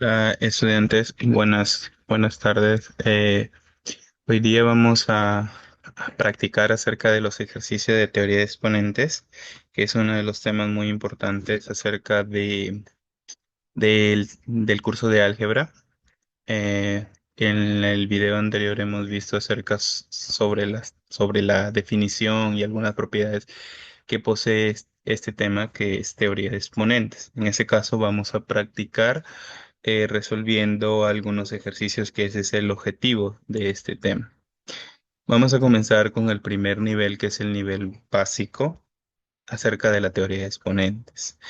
Hola, estudiantes, buenas tardes. Hoy día vamos a practicar acerca de los ejercicios de teoría de exponentes, que es uno de los temas muy importantes acerca del curso de álgebra. En el video anterior hemos visto sobre la definición y algunas propiedades que posee este tema, que es teoría de exponentes. En ese caso vamos a practicar resolviendo algunos ejercicios, que ese es el objetivo de este tema. Vamos a comenzar con el primer nivel, que es el nivel básico acerca de la teoría de exponentes.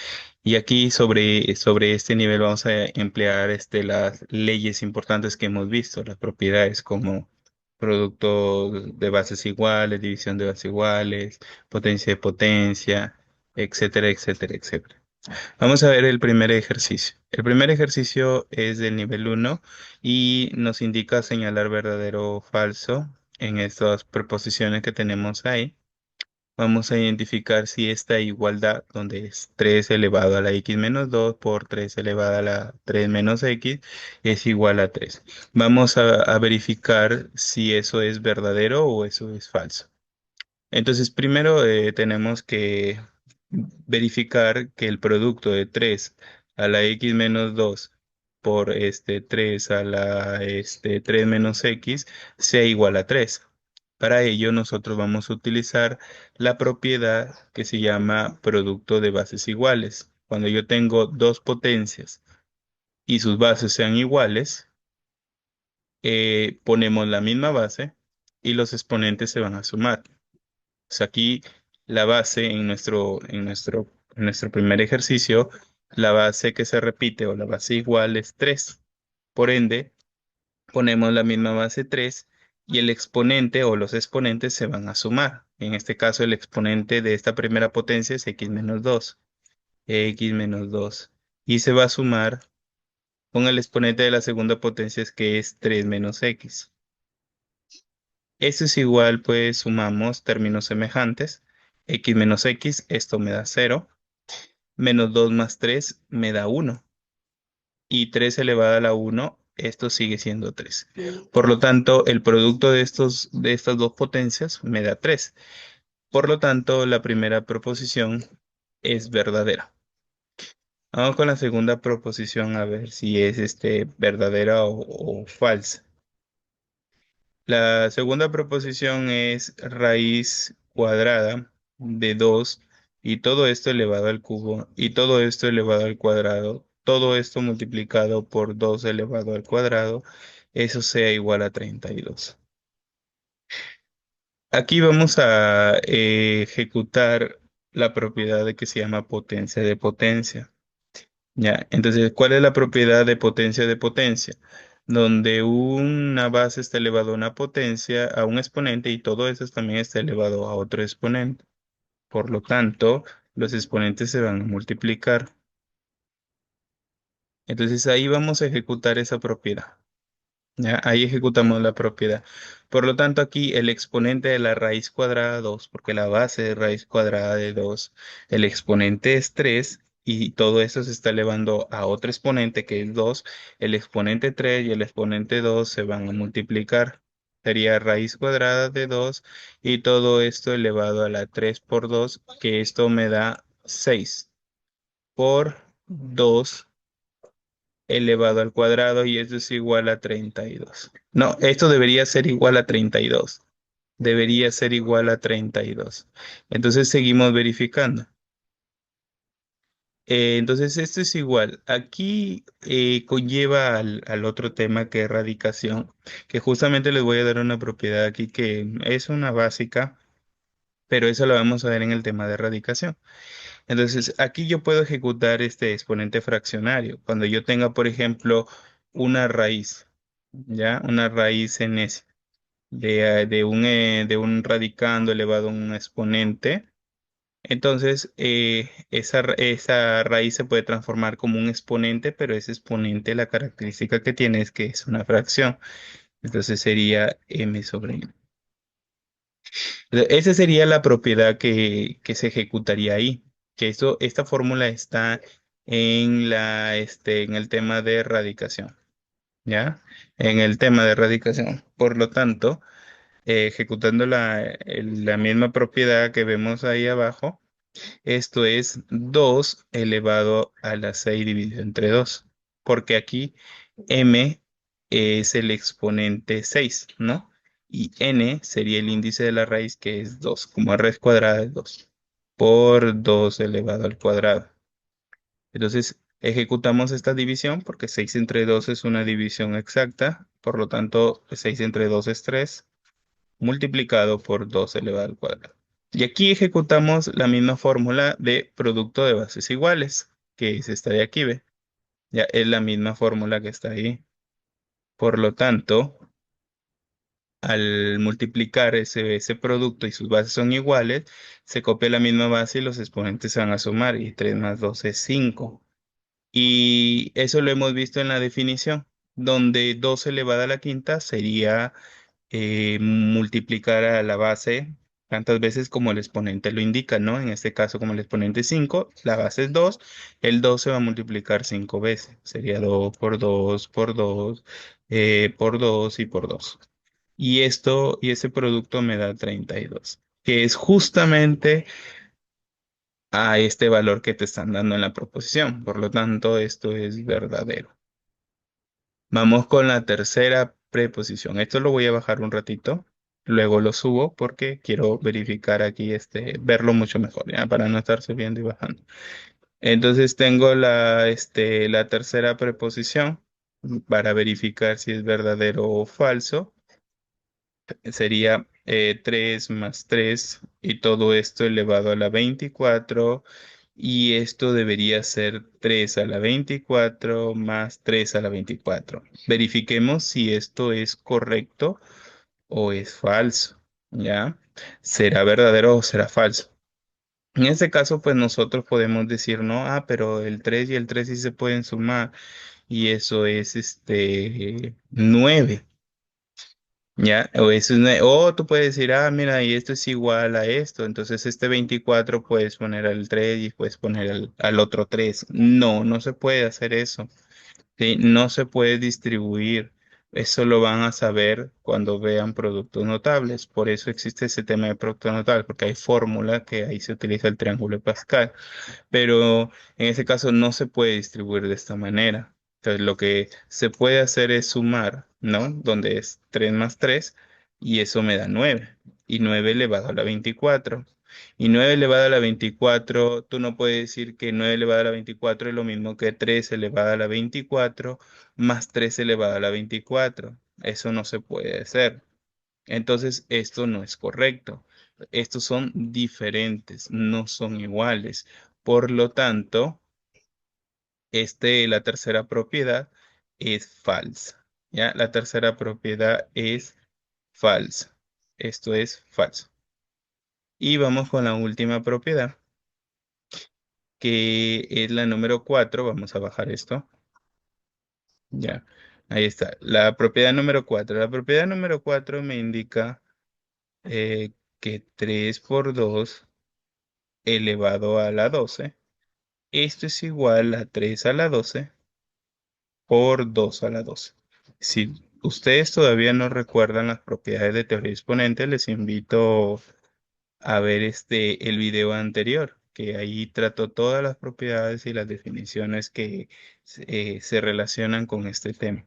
Y aquí sobre este nivel vamos a emplear las leyes importantes que hemos visto, las propiedades como producto de bases iguales, división de bases iguales, potencia de potencia, etcétera, etcétera, etcétera. Vamos a ver el primer ejercicio. El primer ejercicio es del nivel uno y nos indica señalar verdadero o falso en estas preposiciones que tenemos ahí. Vamos a identificar si esta igualdad, donde es 3 elevado a la x menos 2 por 3 elevado a la 3 menos x, es igual a 3. Vamos a verificar si eso es verdadero o eso es falso. Entonces, primero tenemos que verificar que el producto de 3 a la x menos 2 por 3 a la 3 menos x sea igual a 3. Para ello, nosotros vamos a utilizar la propiedad que se llama producto de bases iguales. Cuando yo tengo dos potencias y sus bases sean iguales, ponemos la misma base y los exponentes se van a sumar. Sea, aquí la base en nuestro primer ejercicio, la base que se repite o la base igual es 3. Por ende, ponemos la misma base 3 y el exponente o los exponentes se van a sumar. En este caso, el exponente de esta primera potencia es x menos 2. Y se va a sumar con el exponente de la segunda potencia, que es 3 menos x. Esto es igual, pues sumamos términos semejantes. X menos x, esto me da 0. Menos 2 más 3 me da 1. Y 3 elevado a la 1, esto sigue siendo 3. Por lo tanto, el producto de estas dos potencias me da 3. Por lo tanto, la primera proposición es verdadera. Vamos con la segunda proposición a ver si es verdadera o falsa. La segunda proposición es raíz cuadrada de 2 y todo esto elevado al cubo y todo esto elevado al cuadrado, todo esto multiplicado por 2 elevado al cuadrado, eso sea igual a 32. Aquí vamos a ejecutar la propiedad de que se llama potencia de potencia. Ya, entonces, ¿cuál es la propiedad de potencia de potencia? Donde una base está elevado a una potencia, a un exponente, y todo eso también está elevado a otro exponente. Por lo tanto, los exponentes se van a multiplicar. Entonces ahí vamos a ejecutar esa propiedad. Ya, ahí ejecutamos la propiedad. Por lo tanto, aquí el exponente de la raíz cuadrada 2, porque la base de raíz cuadrada de 2, el exponente es 3 y todo esto se está elevando a otro exponente que es 2. El exponente 3 y el exponente 2 se van a multiplicar. Sería raíz cuadrada de 2 y todo esto elevado a la 3 por 2, que esto me da 6 por 2 elevado al cuadrado, y esto es igual a 32. No, esto debería ser igual a 32. Debería ser igual a 32. Entonces seguimos verificando. Entonces esto es igual. Aquí conlleva al otro tema, que es radicación, que justamente les voy a dar una propiedad aquí que es una básica, pero eso lo vamos a ver en el tema de radicación. Entonces, aquí yo puedo ejecutar este exponente fraccionario. Cuando yo tenga, por ejemplo, una raíz, ¿ya? Una raíz en S de un radicando elevado a un exponente. Entonces, esa raíz se puede transformar como un exponente, pero ese exponente, la característica que tiene es que es una fracción. Entonces sería m sobre n. Esa sería la propiedad que se ejecutaría ahí, que esta fórmula está en el tema de radicación, ¿ya? En el tema de radicación. Por lo tanto, ejecutando la misma propiedad que vemos ahí abajo, esto es 2 elevado a la 6 dividido entre 2, porque aquí m es el exponente 6, ¿no? Y n sería el índice de la raíz, que es 2, como raíz cuadrada es 2, por 2 elevado al cuadrado. Entonces, ejecutamos esta división porque 6 entre 2 es una división exacta, por lo tanto, 6 entre 2 es 3, multiplicado por 2 elevado al cuadrado. Y aquí ejecutamos la misma fórmula de producto de bases iguales, que es esta de aquí, ¿ve? Ya es la misma fórmula que está ahí. Por lo tanto, al multiplicar ese producto y sus bases son iguales, se copia la misma base y los exponentes se van a sumar, y 3 más 2 es 5. Y eso lo hemos visto en la definición, donde 2 elevada a la quinta sería multiplicar a la base tantas veces como el exponente lo indica, ¿no? En este caso, como el exponente es 5, la base es 2, el 2 se va a multiplicar 5 veces. Sería 2 por 2 por 2 por 2 y por 2. Y ese producto me da 32, que es justamente a este valor que te están dando en la proposición. Por lo tanto, esto es verdadero. Vamos con la tercera preposición. Esto lo voy a bajar un ratito, luego lo subo porque quiero verificar aquí, verlo mucho mejor, ¿ya? Para no estar subiendo y bajando. Entonces tengo la tercera preposición para verificar si es verdadero o falso. Sería 3 más 3 y todo esto elevado a la 24, y esto debería ser 3 a la 24 más 3 a la 24. Verifiquemos si esto es correcto o es falso, ¿ya? ¿Será verdadero o será falso? En este caso, pues nosotros podemos decir, no, pero el 3 y el 3 sí se pueden sumar, y eso es 9. Ya, o tú puedes decir, mira, y esto es igual a esto, entonces este 24 puedes poner al 3 y puedes poner al otro 3. No, no se puede hacer eso. ¿Sí? No se puede distribuir. Eso lo van a saber cuando vean productos notables. Por eso existe ese tema de productos notables, porque hay fórmula que ahí se utiliza el triángulo de Pascal, pero en ese caso no se puede distribuir de esta manera. Entonces lo que se puede hacer es sumar, ¿no? Donde es 3 más 3 y eso me da 9. Y 9 elevado a la 24. Y 9 elevado a la 24, tú no puedes decir que 9 elevado a la 24 es lo mismo que 3 elevado a la 24 más 3 elevado a la 24. Eso no se puede hacer. Entonces, esto no es correcto. Estos son diferentes, no son iguales. Por lo tanto, la tercera propiedad es falsa. ¿Ya? La tercera propiedad es falsa. Esto es falso. Y vamos con la última propiedad, que es la número 4. Vamos a bajar esto. Ya, ahí está. La propiedad número 4. La propiedad número 4 me indica que 3 por 2 elevado a la 12. Esto es igual a 3 a la 12 por 2 a la 12. Si ustedes todavía no recuerdan las propiedades de teoría exponente, les invito a ver el video anterior, que ahí trató todas las propiedades y las definiciones que se relacionan con este tema.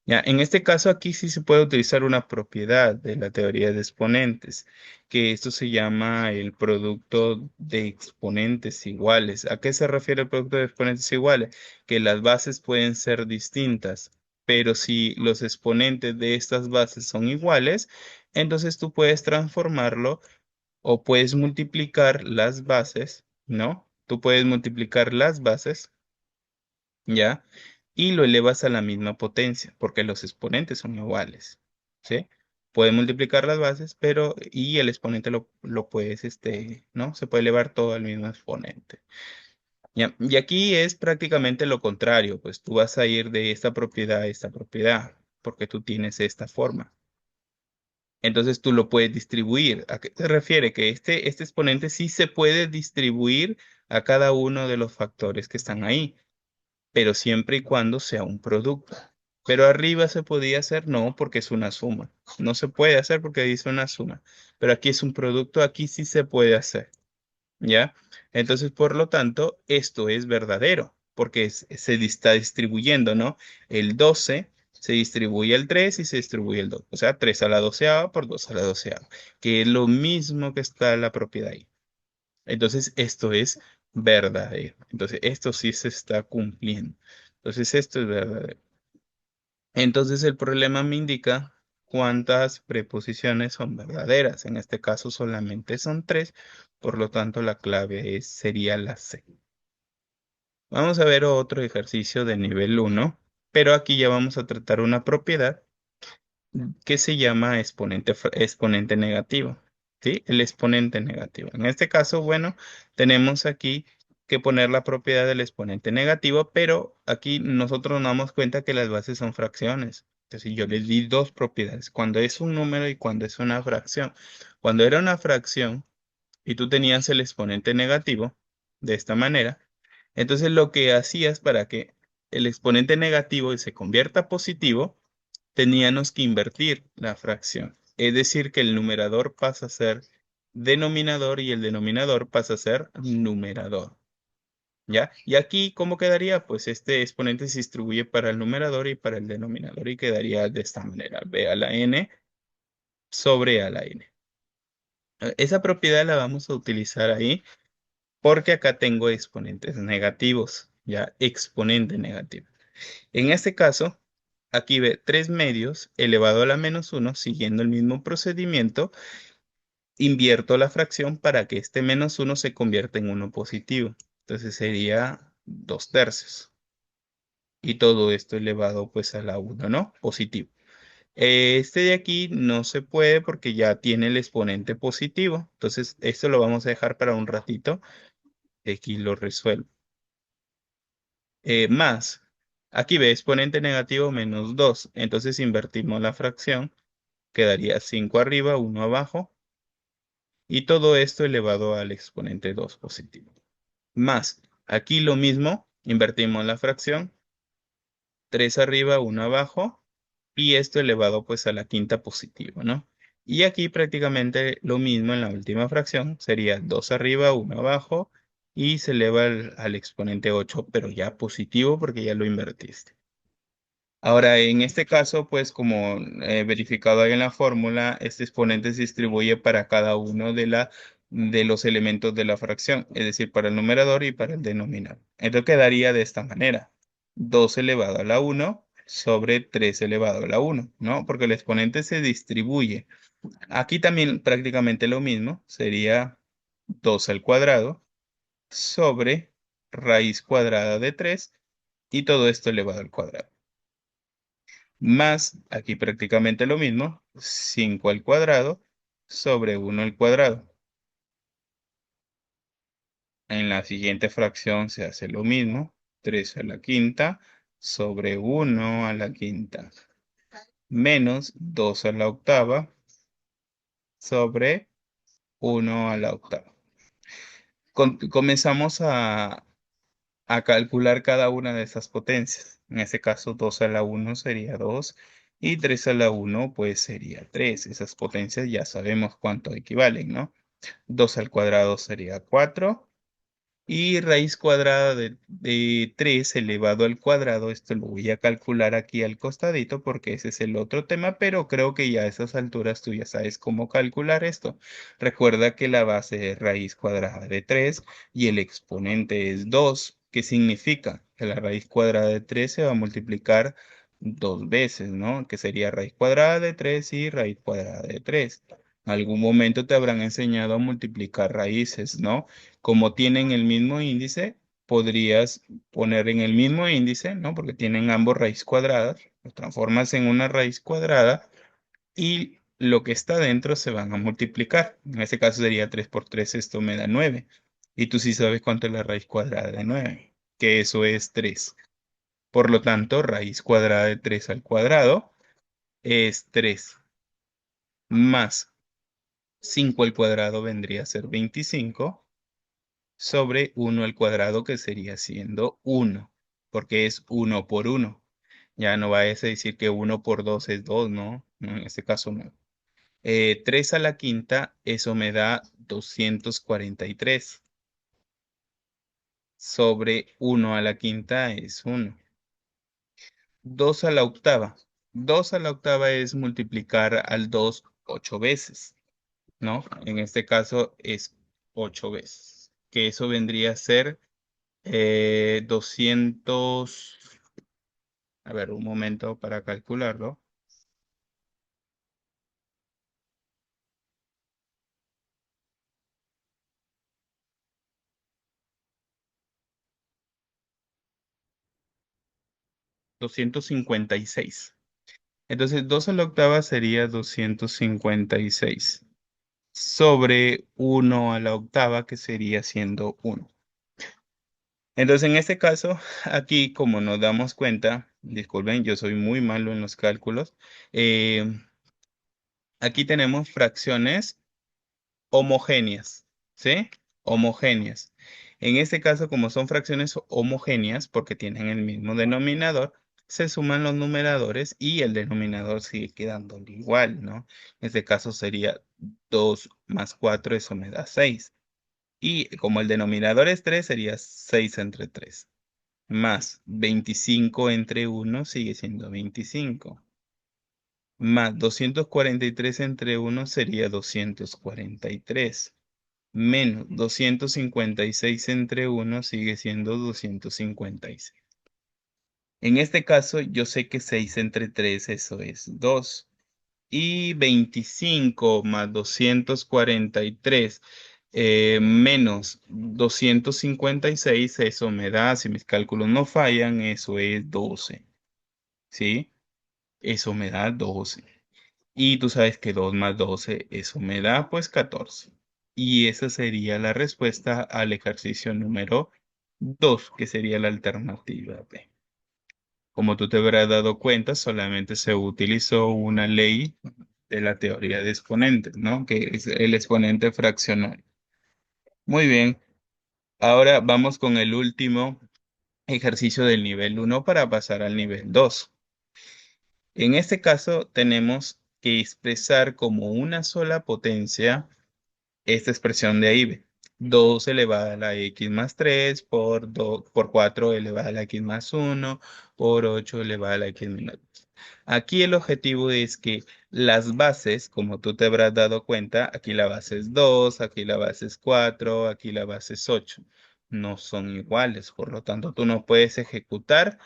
Ya, en este caso aquí sí se puede utilizar una propiedad de la teoría de exponentes, que esto se llama el producto de exponentes iguales. ¿A qué se refiere el producto de exponentes iguales? Que las bases pueden ser distintas, pero si los exponentes de estas bases son iguales, entonces tú puedes transformarlo o puedes multiplicar las bases, ¿no? Tú puedes multiplicar las bases, ¿ya? Y lo elevas a la misma potencia, porque los exponentes son iguales, ¿sí? Puedes multiplicar las bases, y el exponente lo puedes, ¿no? Se puede elevar todo al mismo exponente. ¿Ya? Y aquí es prácticamente lo contrario, pues tú vas a ir de esta propiedad a esta propiedad, porque tú tienes esta forma. Entonces tú lo puedes distribuir. ¿A qué se refiere? Que este exponente sí se puede distribuir a cada uno de los factores que están ahí, pero siempre y cuando sea un producto. Pero arriba se podía hacer, no, porque es una suma. No se puede hacer porque dice una suma. Pero aquí es un producto, aquí sí se puede hacer. ¿Ya? Entonces, por lo tanto, esto es verdadero, porque está distribuyendo, ¿no? El 12 se distribuye el 3 y se distribuye el 2. O sea, 3 a la doceava por 2 a la doceava, que es lo mismo que está en la propiedad ahí. Entonces, esto es verdadero. Entonces, esto sí se está cumpliendo. Entonces, esto es verdadero. Entonces, el problema me indica cuántas preposiciones son verdaderas. En este caso, solamente son tres. Por lo tanto, la clave sería la C. Vamos a ver otro ejercicio de nivel uno, pero aquí ya vamos a tratar una propiedad que se llama exponente negativo, ¿sí? El exponente negativo. En este caso, bueno, tenemos aquí que poner la propiedad del exponente negativo, pero aquí nosotros nos damos cuenta que las bases son fracciones. Entonces yo les di dos propiedades, cuando es un número y cuando es una fracción. Cuando era una fracción y tú tenías el exponente negativo de esta manera, entonces lo que hacías para que el exponente negativo se convierta positivo, teníamos que invertir la fracción. Es decir, que el numerador pasa a ser denominador y el denominador pasa a ser numerador. ¿Ya? Y aquí, ¿cómo quedaría? Pues este exponente se distribuye para el numerador y para el denominador y quedaría de esta manera. B a la n sobre a la n. Esa propiedad la vamos a utilizar ahí porque acá tengo exponentes negativos. Ya, exponente negativo. En este caso, aquí ve 3 medios elevado a la menos uno, siguiendo el mismo procedimiento, invierto la fracción para que este menos uno se convierta en uno positivo. Entonces sería 2 tercios. Y todo esto elevado pues a la uno, ¿no? Positivo. Este de aquí no se puede porque ya tiene el exponente positivo. Entonces esto lo vamos a dejar para un ratito. Aquí lo resuelvo. Más, aquí ve exponente negativo menos 2. Entonces invertimos la fracción. Quedaría 5 arriba, uno abajo. Y todo esto elevado al exponente 2 positivo. Más, aquí lo mismo, invertimos la fracción. 3 arriba, uno abajo. Y esto elevado pues a la quinta positiva, ¿no? Y aquí prácticamente lo mismo en la última fracción. Sería 2 arriba, uno abajo. Y se eleva al exponente 8, pero ya positivo porque ya lo invertiste. Ahora, en este caso, pues como verificado ahí en la fórmula, este exponente se distribuye para cada uno de los elementos de la fracción, es decir, para el numerador y para el denominador. Entonces quedaría de esta manera: 2 elevado a la uno sobre 3 elevado a la uno, ¿no? Porque el exponente se distribuye. Aquí también prácticamente lo mismo, sería 2 al cuadrado sobre raíz cuadrada de 3 y todo esto elevado al cuadrado. Más, aquí prácticamente lo mismo, 5 al cuadrado sobre uno al cuadrado. En la siguiente fracción se hace lo mismo, 3 a la quinta sobre uno a la quinta, menos 2 a la octava sobre uno a la octava. Comenzamos a calcular cada una de esas potencias. En este caso, 2 a la uno sería 2 y 3 a la uno pues sería 3. Esas potencias ya sabemos cuánto equivalen, ¿no? 2 al cuadrado sería 4 y raíz cuadrada de 3 elevado al cuadrado, esto lo voy a calcular aquí al costadito porque ese es el otro tema, pero creo que ya a esas alturas tú ya sabes cómo calcular esto. Recuerda que la base es raíz cuadrada de 3 y el exponente es 2. ¿Qué significa? Que la raíz cuadrada de 3 se va a multiplicar dos veces, ¿no? Que sería raíz cuadrada de 3 y raíz cuadrada de 3. En algún momento te habrán enseñado a multiplicar raíces, ¿no? Como tienen el mismo índice, podrías poner en el mismo índice, ¿no? Porque tienen ambos raíz cuadrada, lo transformas en una raíz cuadrada y lo que está dentro se van a multiplicar. En este caso sería 3 por 3, esto me da 9. Y tú sí sabes cuánto es la raíz cuadrada de 9, que eso es 3. Por lo tanto, raíz cuadrada de 3 al cuadrado es 3. más 5 al cuadrado vendría a ser 25 sobre 1 al cuadrado que sería siendo 1, porque es 1 por 1. Ya no vayas a decir que 1 por 2 es 2, ¿no? No, en este caso no. 3 a la quinta, eso me da 243 sobre 1 a la quinta es 1. 2 a la octava. 2 a la octava es multiplicar al 2 8 veces, ¿no? En este caso es 8 veces, que eso vendría a ser 200, a ver, un momento para calcularlo. 256. Entonces, 2 a la octava sería 256 sobre 1 a la octava, que sería siendo 1. Entonces, en este caso, aquí como nos damos cuenta, disculpen, yo soy muy malo en los cálculos, eh, aquí tenemos fracciones homogéneas, ¿sí? Homogéneas. En este caso, como son fracciones homogéneas, porque tienen el mismo denominador, se suman los numeradores y el denominador sigue quedando igual, ¿no? En este caso sería 2 más 4, eso me da 6. Y como el denominador es 3, sería 6 entre 3. Más 25 entre 1 sigue siendo 25. Más 243 entre 1 sería 243. Menos 256 entre 1 sigue siendo 256. En este caso, yo sé que 6 entre 3 eso es 2. Y 25 más 243 menos 256, eso me da, si mis cálculos no fallan, eso es 12. ¿Sí? Eso me da 12. Y tú sabes que 2 más 12 eso me da pues 14. Y esa sería la respuesta al ejercicio número 2, que sería la alternativa B. Como tú te habrás dado cuenta, solamente se utilizó una ley de la teoría de exponentes, ¿no? Que es el exponente fraccionario. Muy bien, ahora vamos con el último ejercicio del nivel uno para pasar al nivel 2. En este caso, tenemos que expresar como una sola potencia esta expresión de ahí, ve. 2 elevado a la x más 3 por 4 elevado a la x más 1 por 8 elevado a la x menos 2. Aquí el objetivo es que las bases, como tú te habrás dado cuenta, aquí la base es 2, aquí la base es 4, aquí la base es 8. No son iguales, por lo tanto tú no puedes ejecutar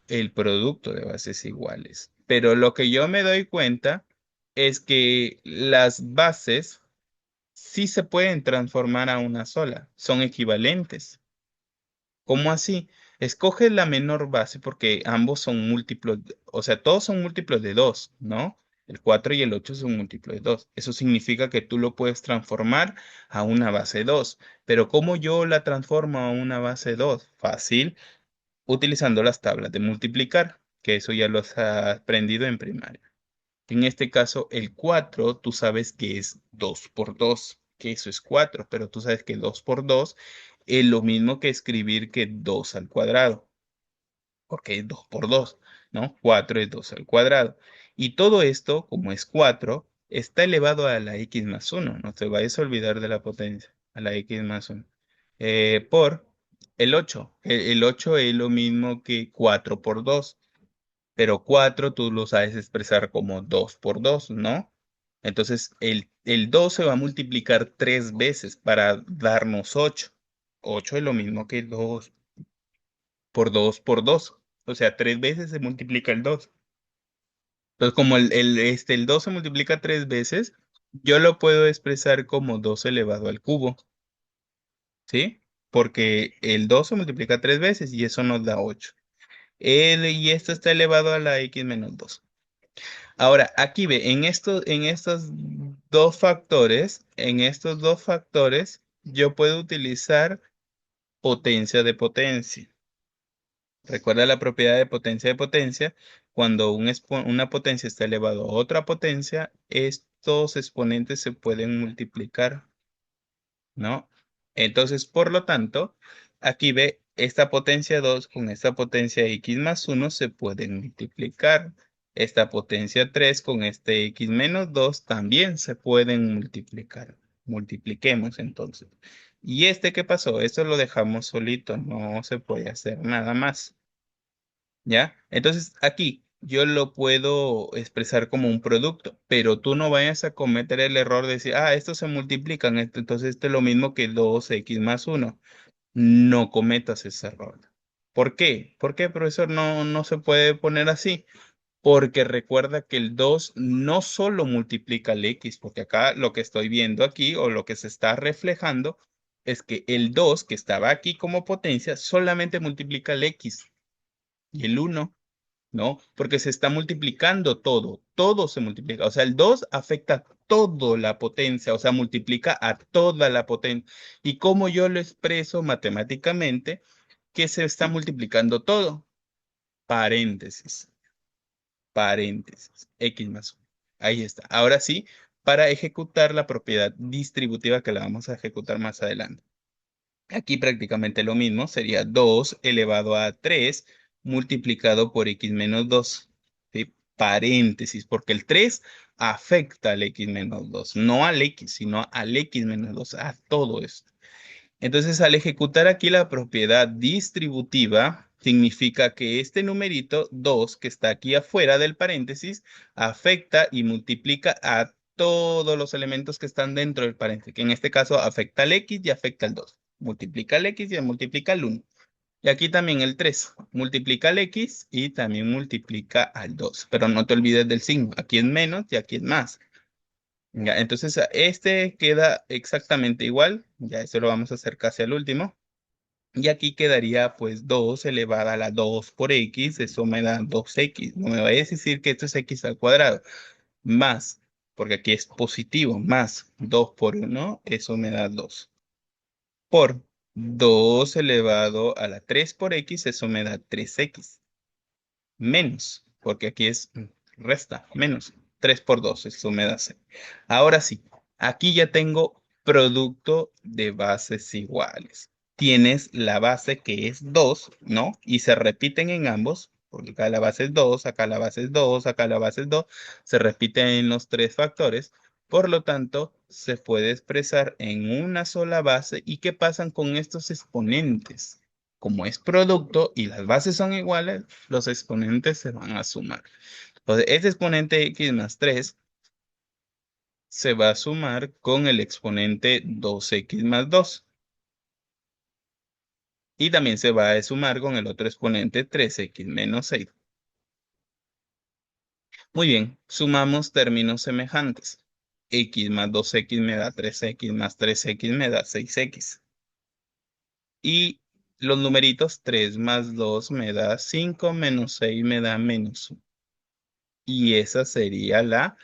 el producto de bases iguales. Pero lo que yo me doy cuenta es que las bases sí se pueden transformar a una sola, son equivalentes. ¿Cómo así? Escoge la menor base porque ambos son múltiplos, o sea, todos son múltiplos de 2, ¿no? El 4 y el 8 son múltiplos de 2. Eso significa que tú lo puedes transformar a una base 2. Pero ¿cómo yo la transformo a una base 2? Fácil, utilizando las tablas de multiplicar, que eso ya lo has aprendido en primaria. En este caso, el 4, tú sabes que es 2 por 2, que eso es 4, pero tú sabes que 2 por 2 es lo mismo que escribir que 2 al cuadrado, porque es 2 por 2, ¿no? 4 es 2 al cuadrado. Y todo esto, como es 4, está elevado a la x más 1. No te vayas a olvidar de la potencia, a la x más 1. Por el 8. El 8 es lo mismo que 4 por 2. Pero 4 tú lo sabes expresar como 2 por 2, ¿no? Entonces el 2 se va a multiplicar 3 veces para darnos 8. 8 es lo mismo que 2 por 2 por 2. O sea, 3 veces se multiplica el 2. Entonces, como el 2 se multiplica 3 veces, yo lo puedo expresar como 2 elevado al cubo, ¿sí? Porque el 2 se multiplica 3 veces y eso nos da 8. Y esto está elevado a la x menos 2. Ahora, aquí ve, en estos dos factores, yo puedo utilizar potencia de potencia. Recuerda la propiedad de potencia de potencia. Cuando una potencia está elevado a otra potencia, estos exponentes se pueden multiplicar, ¿no? Entonces, por lo tanto, aquí ve esta potencia 2 con esta potencia x más uno se pueden multiplicar. Esta potencia 3 con este x menos 2 también se pueden multiplicar. Multipliquemos entonces. ¿Y este qué pasó? Esto lo dejamos solito, no se puede hacer nada más. ¿Ya? Entonces aquí yo lo puedo expresar como un producto, pero tú no vayas a cometer el error de decir, estos se multiplican, entonces esto es lo mismo que 2x más uno. No cometas ese error. ¿Por qué? ¿Por qué, profesor? No se puede poner así. Porque recuerda que el 2 no solo multiplica el x, porque acá lo que estoy viendo aquí o lo que se está reflejando es que el 2 que estaba aquí como potencia solamente multiplica el x y el uno. ¿No? Porque se está multiplicando todo, todo se multiplica. O sea, el 2 afecta a toda la potencia, o sea, multiplica a toda la potencia. ¿Y cómo yo lo expreso matemáticamente? Que se está multiplicando todo. Paréntesis, paréntesis, x más 1. Ahí está. Ahora sí, para ejecutar la propiedad distributiva que la vamos a ejecutar más adelante. Aquí prácticamente lo mismo, sería 2 elevado a 3 multiplicado por x menos 2. ¿Sí? Paréntesis, porque el 3 afecta al x menos 2, no al x, sino al x menos 2, a todo esto. Entonces, al ejecutar aquí la propiedad distributiva, significa que este numerito 2 que está aquí afuera del paréntesis afecta y multiplica a todos los elementos que están dentro del paréntesis, que en este caso afecta al x y afecta al 2. Multiplica al x y multiplica al 1. Y aquí también el 3 multiplica al x y también multiplica al 2. Pero no te olvides del signo. Aquí es menos y aquí es más. Ya, entonces este queda exactamente igual. Ya eso lo vamos a hacer casi al último. Y aquí quedaría pues 2 elevada a la 2 por x. Eso me da 2x. No me vayas a decir que esto es x al cuadrado. Más, porque aquí es positivo, más 2 por uno, eso me da 2. Por 2 elevado a la 3 por x, eso me da 3x. Menos, porque aquí es resta, menos 3 por 2, eso me da 6. Ahora sí, aquí ya tengo producto de bases iguales. Tienes la base que es 2, ¿no? Y se repiten en ambos, porque acá la base es 2, acá la base es 2, acá la base es 2, se repiten en los tres factores. Por lo tanto, se puede expresar en una sola base. ¿Y qué pasan con estos exponentes? Como es producto y las bases son iguales, los exponentes se van a sumar. Entonces, este exponente x más 3 se va a sumar con el exponente 2x más 2. Y también se va a sumar con el otro exponente 3x menos 6. Muy bien, sumamos términos semejantes. X más 2x me da 3x más 3x me da 6x. Y los numeritos 3 más 2 me da 5 menos 6 me da menos 1. Y esa sería la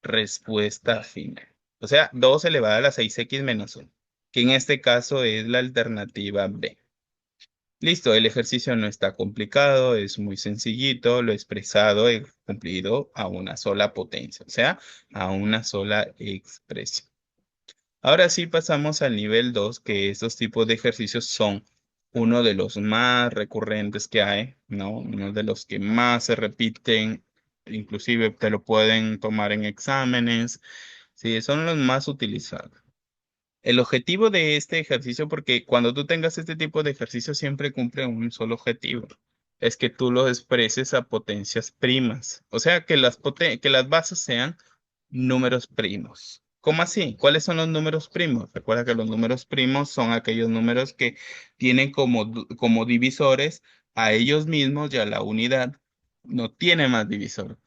respuesta final. O sea, 2 elevado a la 6x menos 1, que en este caso es la alternativa B. Listo, el ejercicio no está complicado, es muy sencillito, lo expresado he cumplido a una sola potencia, o sea, a una sola expresión. Ahora sí pasamos al nivel 2, que estos tipos de ejercicios son uno de los más recurrentes que hay, ¿no? Uno de los que más se repiten, inclusive te lo pueden tomar en exámenes, sí, son los más utilizados. El objetivo de este ejercicio, porque cuando tú tengas este tipo de ejercicio siempre cumple un solo objetivo, es que tú lo expreses a potencias primas, o sea, que las bases sean números primos. ¿Cómo así? ¿Cuáles son los números primos? Recuerda que los números primos son aquellos números que tienen como divisores a ellos mismos y a la unidad. No tiene más divisor.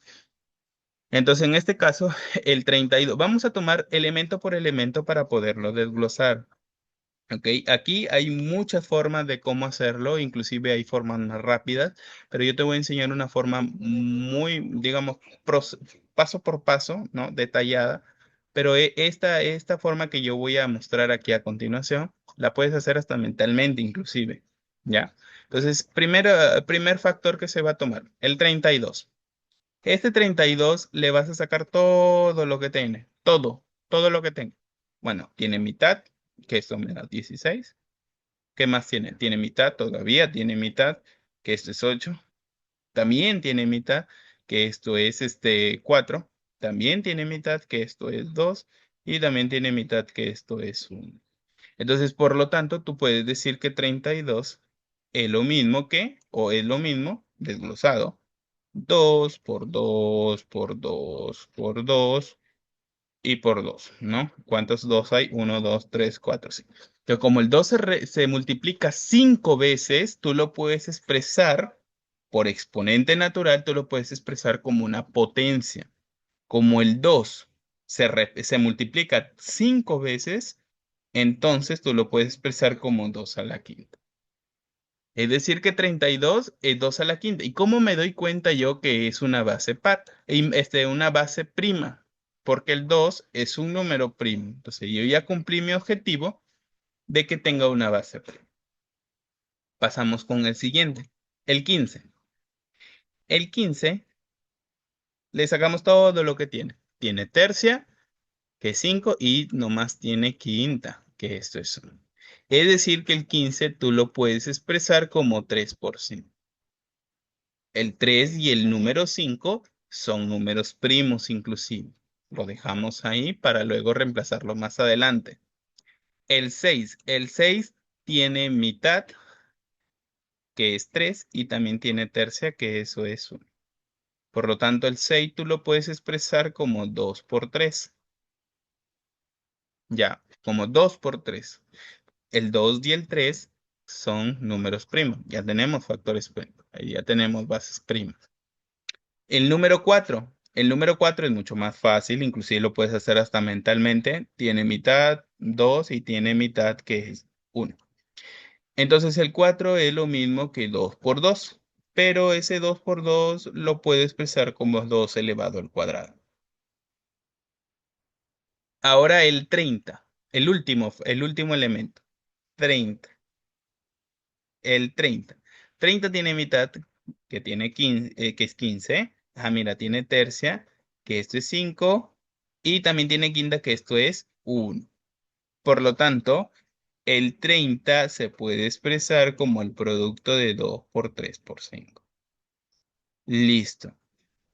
Entonces, en este caso, el 32. Vamos a tomar elemento por elemento para poderlo desglosar. ¿Ok? Aquí hay muchas formas de cómo hacerlo, inclusive hay formas más rápidas, pero yo te voy a enseñar una forma muy, digamos, paso por paso, ¿no? Detallada, pero esta forma que yo voy a mostrar aquí a continuación, la puedes hacer hasta mentalmente, inclusive, ¿ya? Entonces, primer factor que se va a tomar, el 32. Este 32 le vas a sacar todo lo que tiene, todo lo que tenga. Bueno, tiene mitad, que esto me da 16. ¿Qué más tiene? Tiene mitad, todavía tiene mitad, que esto es 8. También tiene mitad, que esto es 4. También tiene mitad, que esto es 2. Y también tiene mitad, que esto es 1. Entonces, por lo tanto, tú puedes decir que 32 es lo mismo que, o es lo mismo, desglosado, 2 por 2 por 2 por 2 y por 2, ¿no? ¿Cuántos 2 hay? Uno, 2, 3, 4, 5. Entonces, como el 2 se multiplica 5 veces, tú lo puedes expresar por exponente natural, tú lo puedes expresar como una potencia. Como el 2 se multiplica 5 veces, entonces tú lo puedes expresar como 2 a la quinta. Es decir, que 32 es 2 a la quinta. ¿Y cómo me doy cuenta yo que es una base par? Una base prima, porque el 2 es un número primo. Entonces yo ya cumplí mi objetivo de que tenga una base prima. Pasamos con el siguiente, el 15. El 15 le sacamos todo lo que tiene. Tiene tercia, que es 5, y nomás tiene quinta, que esto es 1. Es decir, que el 15 tú lo puedes expresar como 3 por 5. El 3 y el número 5 son números primos inclusive. Lo dejamos ahí para luego reemplazarlo más adelante. El seis tiene mitad, que es 3, y también tiene tercia, que eso es 1. Por lo tanto, el 6 tú lo puedes expresar como 2 por 3. Ya, como 2 por 3. El 2 y el 3 son números primos. Ya tenemos factores primos. Ahí ya tenemos bases primas. El número 4 es mucho más fácil, inclusive lo puedes hacer hasta mentalmente. Tiene mitad, 2, y tiene mitad, que es 1. Entonces el 4 es lo mismo que 2 por 2, pero ese 2 por 2 lo puedes expresar como 2 elevado al cuadrado. Ahora el 30, el último elemento, 30. El 30. 30 tiene mitad, que tiene 15, que es 15. Ah, mira, tiene tercia, que esto es 5. Y también tiene quinta, que esto es 1. Por lo tanto, el 30 se puede expresar como el producto de 2 por 3 por 5. Listo.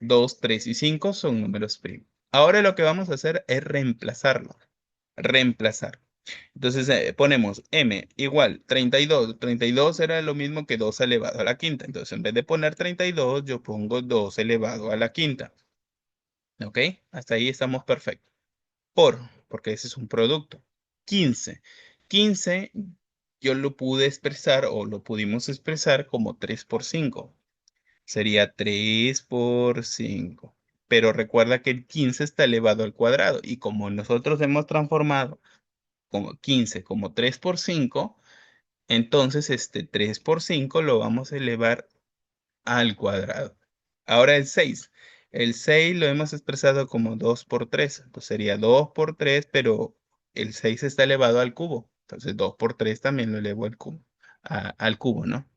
2, 3 y 5 son números primos. Ahora lo que vamos a hacer es reemplazarlo. Reemplazar. Entonces ponemos m igual 32. 32 era lo mismo que 2 elevado a la quinta. Entonces en vez de poner 32, yo pongo 2 elevado a la quinta. ¿Ok? Hasta ahí estamos perfectos. Porque ese es un producto. 15. 15 yo lo pude expresar, o lo pudimos expresar, como 3 por 5. Sería 3 por 5. Pero recuerda que el 15 está elevado al cuadrado. Y como nosotros hemos transformado como 15 como 3 por 5, entonces este 3 por 5 lo vamos a elevar al cuadrado. Ahora el 6. El 6 lo hemos expresado como 2 por 3. Entonces sería 2 por 3, pero el 6 está elevado al cubo. Entonces 2 por 3 también lo elevo al cubo. Al cubo, ¿no?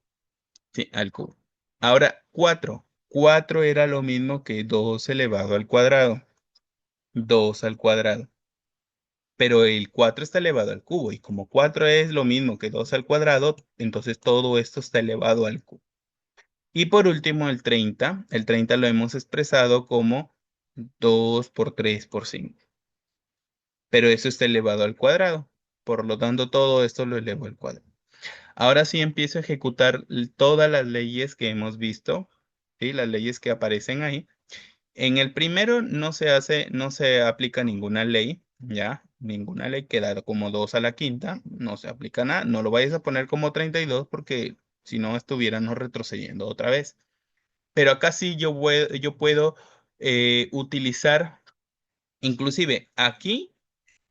Sí, al cubo. Ahora 4. 4 era lo mismo que 2 elevado al cuadrado. 2 al cuadrado. Pero el 4 está elevado al cubo, y como 4 es lo mismo que 2 al cuadrado, entonces todo esto está elevado al cubo. Y por último, el treinta lo hemos expresado como 2 por 3 por 5. Pero eso está elevado al cuadrado. Por lo tanto, todo esto lo elevo al cuadrado. Ahora sí empiezo a ejecutar todas las leyes que hemos visto, ¿sí? Las leyes que aparecen ahí. En el primero no se aplica ninguna ley, ¿ya? Ninguna ley, queda como 2 a la quinta, no se aplica nada. No lo vayas a poner como 32, porque si no estuviéramos retrocediendo otra vez. Pero acá sí yo puedo utilizar, inclusive aquí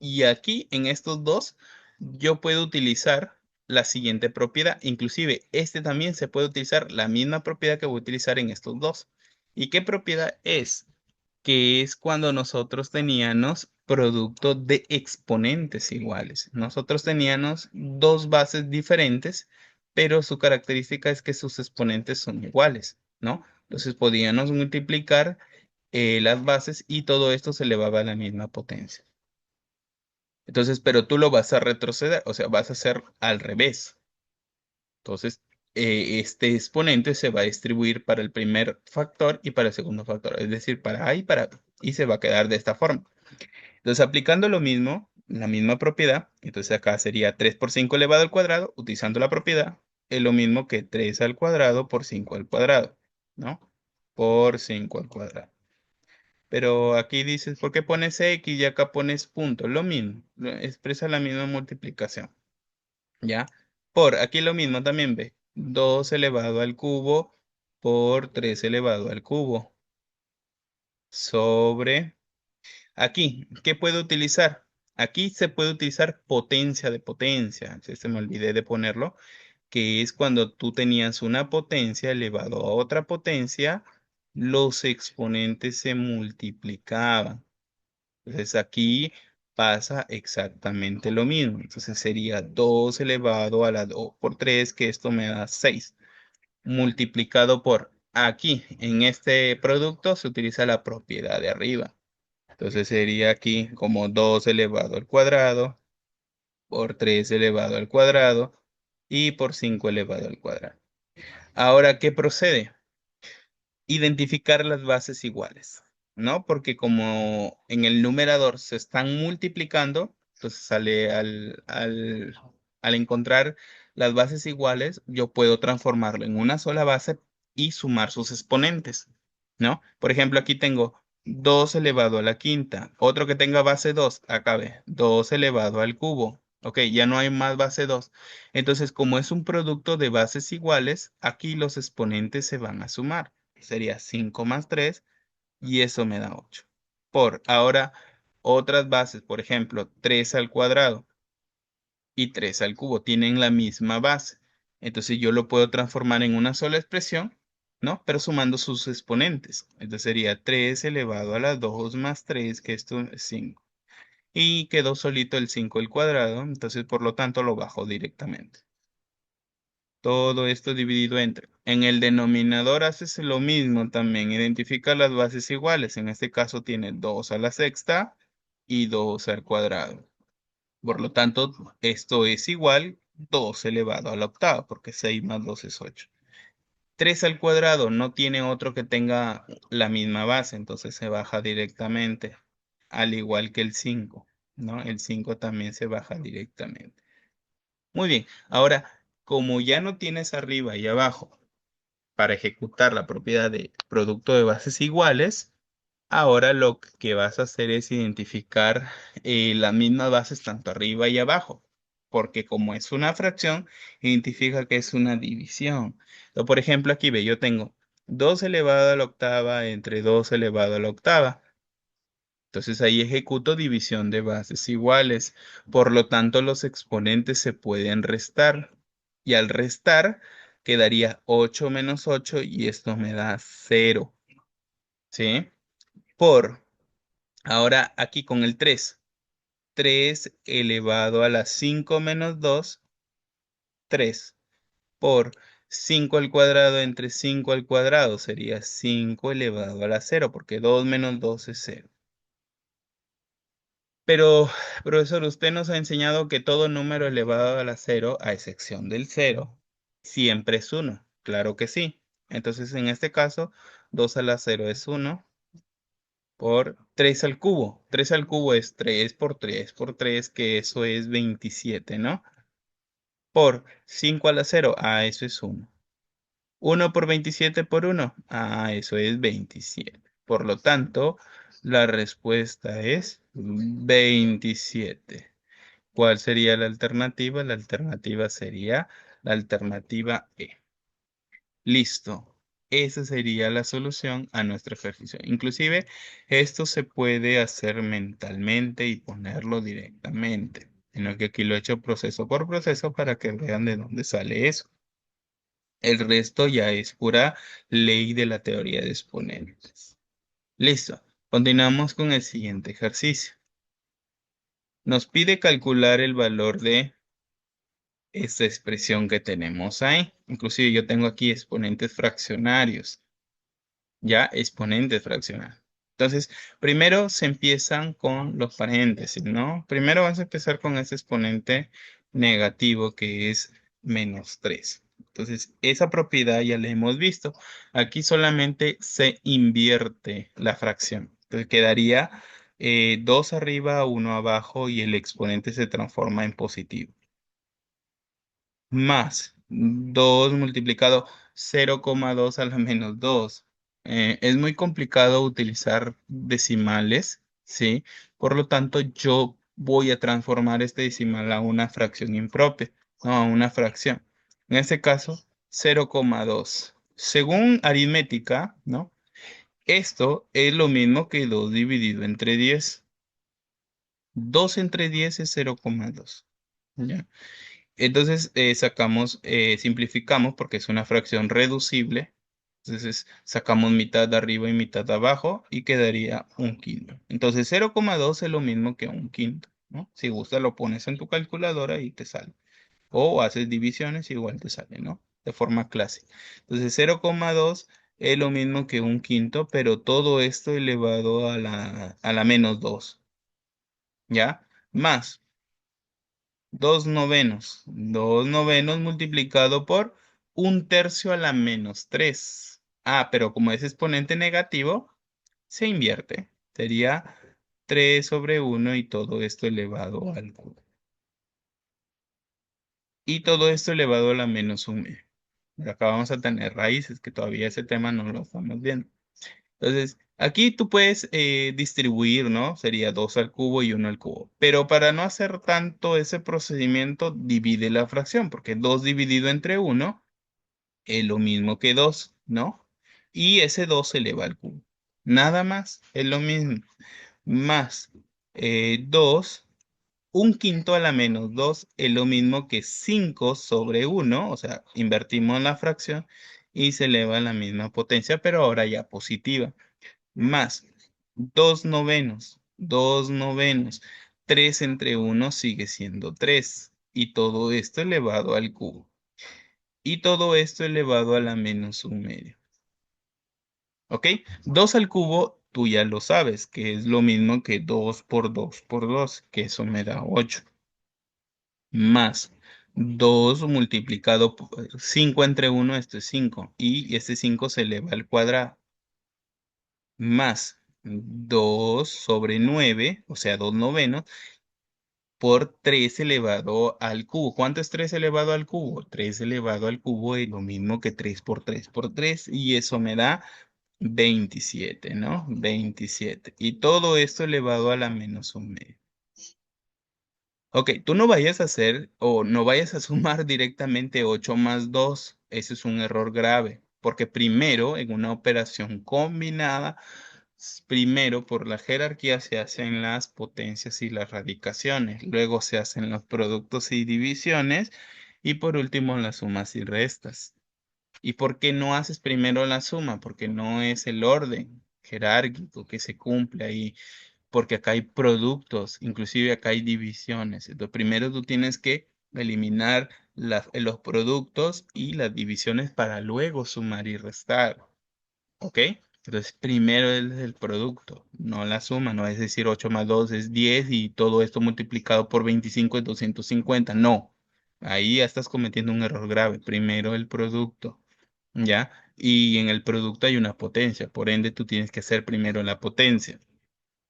y aquí, en estos dos, yo puedo utilizar la siguiente propiedad. Inclusive este también se puede utilizar la misma propiedad que voy a utilizar en estos dos. ¿Y qué propiedad es? Que es cuando nosotros teníamos producto de exponentes iguales. Nosotros teníamos dos bases diferentes, pero su característica es que sus exponentes son iguales, ¿no? Entonces podíamos multiplicar las bases y todo esto se elevaba a la misma potencia. Entonces, pero tú lo vas a retroceder, o sea, vas a hacer al revés. Entonces, este exponente se va a distribuir para el primer factor y para el segundo factor, es decir, para A y para B, y se va a quedar de esta forma. Entonces, aplicando lo mismo, la misma propiedad, entonces acá sería 3 por 5 elevado al cuadrado, utilizando la propiedad, es lo mismo que 3 al cuadrado por 5 al cuadrado, ¿no? Por 5 al cuadrado. Pero aquí dices, ¿por qué pones X y acá pones punto? Lo mismo, expresa la misma multiplicación. ¿Ya? Por, aquí lo mismo también ve, 2 elevado al cubo por 3 elevado al cubo sobre, aquí, ¿qué puedo utilizar? Aquí se puede utilizar potencia de potencia, si se me olvidé de ponerlo, que es cuando tú tenías una potencia elevado a otra potencia, los exponentes se multiplicaban. Entonces aquí pasa exactamente lo mismo. Entonces sería 2 elevado a la 2 por 3 que esto me da 6 multiplicado por aquí, en este producto se utiliza la propiedad de arriba. Entonces sería aquí como 2 elevado al cuadrado por 3 elevado al cuadrado y por 5 elevado al cuadrado. Ahora, ¿qué procede? Identificar las bases iguales, ¿no? Porque como en el numerador se están multiplicando, entonces sale al encontrar las bases iguales, yo puedo transformarlo en una sola base y sumar sus exponentes, ¿no? Por ejemplo, aquí tengo 2 elevado a la quinta, otro que tenga base 2, acá ve, 2 elevado al cubo. Ok, ya no hay más base 2. Entonces, como es un producto de bases iguales, aquí los exponentes se van a sumar. Sería 5 más 3 y eso me da 8. Por ahora, otras bases, por ejemplo, 3 al cuadrado y 3 al cubo tienen la misma base. Entonces yo lo puedo transformar en una sola expresión, ¿no? Pero sumando sus exponentes. Entonces sería 3 elevado a la 2 más 3, que esto es 5. Y quedó solito el 5 al cuadrado, entonces por lo tanto lo bajo directamente. Todo esto dividido entre. En el denominador haces lo mismo también. Identifica las bases iguales. En este caso tiene 2 a la sexta y 2 al cuadrado. Por lo tanto, esto es igual 2 elevado a la octava, porque 6 más 2 es 8. 3 al cuadrado no tiene otro que tenga la misma base, entonces se baja directamente, al igual que el 5, ¿no? El 5 también se baja directamente. Muy bien, ahora, como ya no tienes arriba y abajo para ejecutar la propiedad de producto de bases iguales, ahora lo que vas a hacer es identificar las mismas bases tanto arriba y abajo, porque como es una fracción, identifica que es una división. Entonces, por ejemplo, aquí ve, yo tengo 2 elevado a la octava entre 2 elevado a la octava. Entonces ahí ejecuto división de bases iguales. Por lo tanto, los exponentes se pueden restar. Y al restar, quedaría 8 menos 8 y esto me da 0. ¿Sí? Por, ahora aquí con el 3. 3 elevado a la 5 menos 2, 3. Por 5 al cuadrado entre 5 al cuadrado sería 5 elevado a la 0, porque 2 menos 2 es 0. Pero, profesor, usted nos ha enseñado que todo número elevado a la cero, a excepción del cero, siempre es uno. Claro que sí. Entonces, en este caso, 2 a la cero es uno por 3 al cubo. 3 al cubo es 3 por 3 por 3, que eso es 27, ¿no? Por 5 a la cero, eso es uno. Uno por 27 por uno, eso es 27. Por lo tanto, la respuesta es 27. ¿Cuál sería la alternativa? La alternativa sería la alternativa E. Listo. Esa sería la solución a nuestro ejercicio. Inclusive, esto se puede hacer mentalmente y ponerlo directamente. En lo que aquí lo he hecho proceso por proceso para que vean de dónde sale eso. El resto ya es pura ley de la teoría de exponentes. Listo. Continuamos con el siguiente ejercicio. Nos pide calcular el valor de esta expresión que tenemos ahí. Inclusive yo tengo aquí exponentes fraccionarios. Ya, exponentes fraccionarios. Entonces, primero se empiezan con los paréntesis, ¿no? Primero vamos a empezar con ese exponente negativo que es -3. Entonces, esa propiedad ya la hemos visto. Aquí solamente se invierte la fracción. Entonces, quedaría 2 arriba, 1 abajo y el exponente se transforma en positivo más 2 multiplicado 0,2 a la -2. Es muy complicado utilizar decimales, ¿sí? Por lo tanto, yo voy a transformar este decimal a una fracción impropia, no, a una fracción. En este caso, 0,2. Según aritmética, ¿no? Esto es lo mismo que 2 dividido entre 10. 2 entre 10 es 0,2. ¿Ya? Entonces simplificamos porque es una fracción reducible. Entonces sacamos mitad de arriba y mitad de abajo y quedaría un quinto. Entonces 0,2 es lo mismo que un quinto, ¿no? Si gusta lo pones en tu calculadora y te sale. O haces divisiones y igual te sale, ¿no? De forma clásica. Entonces 0,2 es lo mismo que un quinto, pero todo esto elevado a la -2, ¿ya? Más 2 novenos. 2 novenos multiplicado por 1/3 a la -3. Ah, pero como es exponente negativo, se invierte. Sería 3/1 y todo esto elevado al cubo. Y todo esto elevado a la -1. Pero acá vamos a tener raíces, que todavía ese tema no lo estamos viendo. Entonces, aquí tú puedes distribuir, ¿no? Sería 2 al cubo y 1 al cubo. Pero para no hacer tanto ese procedimiento, divide la fracción, porque 2 dividido entre 1 es lo mismo que 2, ¿no? Y ese 2 se eleva al cubo. Nada más, es lo mismo. Más 2, un quinto a la -2 es lo mismo que 5/1, o sea, invertimos la fracción y se eleva a la misma potencia, pero ahora ya positiva más 2 novenos, 2 novenos, 3 entre 1 sigue siendo 3 y todo esto elevado al cubo y todo esto elevado a la -1/2. ¿Ok? 2 al cubo, tú ya lo sabes, que es lo mismo que 2 por 2 por 2, que eso me da 8, más 2 multiplicado por 5 entre 1, esto es 5 y este 5 se eleva al cuadrado. Más 2/9, o sea, 2 novenos, por 3 elevado al cubo. ¿Cuánto es 3 elevado al cubo? 3 elevado al cubo es lo mismo que 3 por 3 por 3 y eso me da 27, ¿no? 27. Y todo esto elevado a la -1/2. Ok, tú no vayas a hacer o no vayas a sumar directamente 8 más 2. Ese es un error grave, porque primero en una operación combinada, primero por la jerarquía se hacen las potencias y las radicaciones, luego se hacen los productos y divisiones y por último las sumas y restas. ¿Y por qué no haces primero la suma? Porque no es el orden jerárquico que se cumple ahí, porque acá hay productos, inclusive acá hay divisiones. Entonces, primero tú tienes que eliminar los productos y las divisiones para luego sumar y restar. ¿Ok? Entonces, primero es el producto, no la suma, no es decir 8 más 2 es 10 y todo esto multiplicado por 25 es 250. No, ahí ya estás cometiendo un error grave. Primero el producto, ¿ya? Y en el producto hay una potencia, por ende tú tienes que hacer primero la potencia.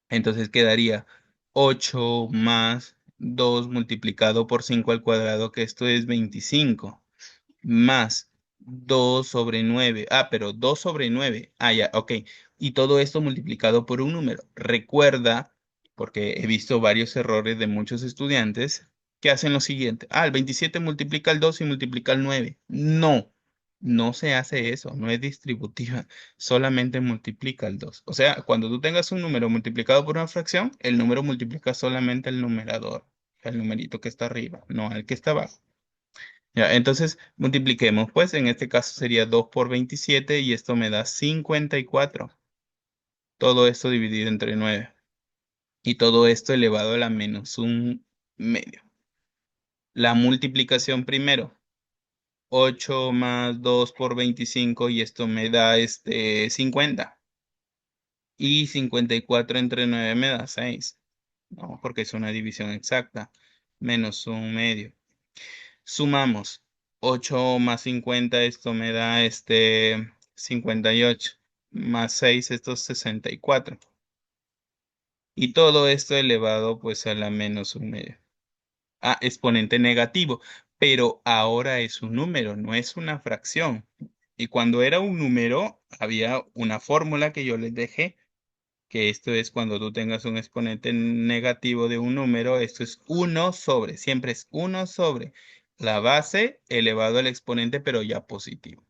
Entonces quedaría 8 más 2 multiplicado por 5 al cuadrado, que esto es 25 más 2/9. Ah, pero 2/9. Ah, ya, ok. Y todo esto multiplicado por un número. Recuerda, porque he visto varios errores de muchos estudiantes que hacen lo siguiente. Ah, el 27 multiplica el 2 y multiplica el 9. No, no se hace eso, no es distributiva, solamente multiplica el 2. O sea, cuando tú tengas un número multiplicado por una fracción, el número multiplica solamente el numerador, el numerito que está arriba, no el que está abajo. Ya, entonces multipliquemos, pues en este caso sería 2 por 27 y esto me da 54. Todo esto dividido entre 9 y todo esto elevado a la -1/2. La multiplicación primero, 8 más 2 por 25 y esto me da 50. Y 54 entre 9 me da 6. No, porque es una división exacta. Menos un medio. Sumamos 8 más 50, esto me da 58. Más 6, esto es 64. Y todo esto elevado pues a la menos un medio. Ah, exponente negativo. Pero ahora es un número, no es una fracción. Y cuando era un número, había una fórmula que yo les dejé, que esto es cuando tú tengas un exponente negativo de un número, esto es uno sobre, siempre es uno sobre la base elevado al exponente, pero ya positivo.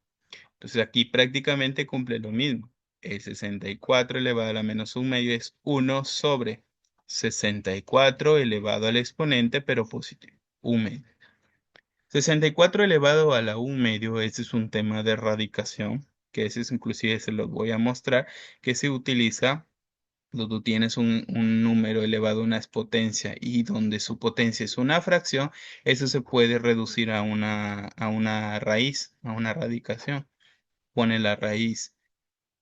Entonces aquí prácticamente cumple lo mismo. El 64 elevado a la menos un medio es uno sobre 64 elevado al exponente, pero positivo, un medio. 64 elevado a la un medio, ese es un tema de radicación, que ese es inclusive se los voy a mostrar, que se utiliza cuando tú tienes un número elevado a una exponencia y donde su potencia es una fracción, eso se puede reducir a una raíz, a una radicación. Pone la raíz.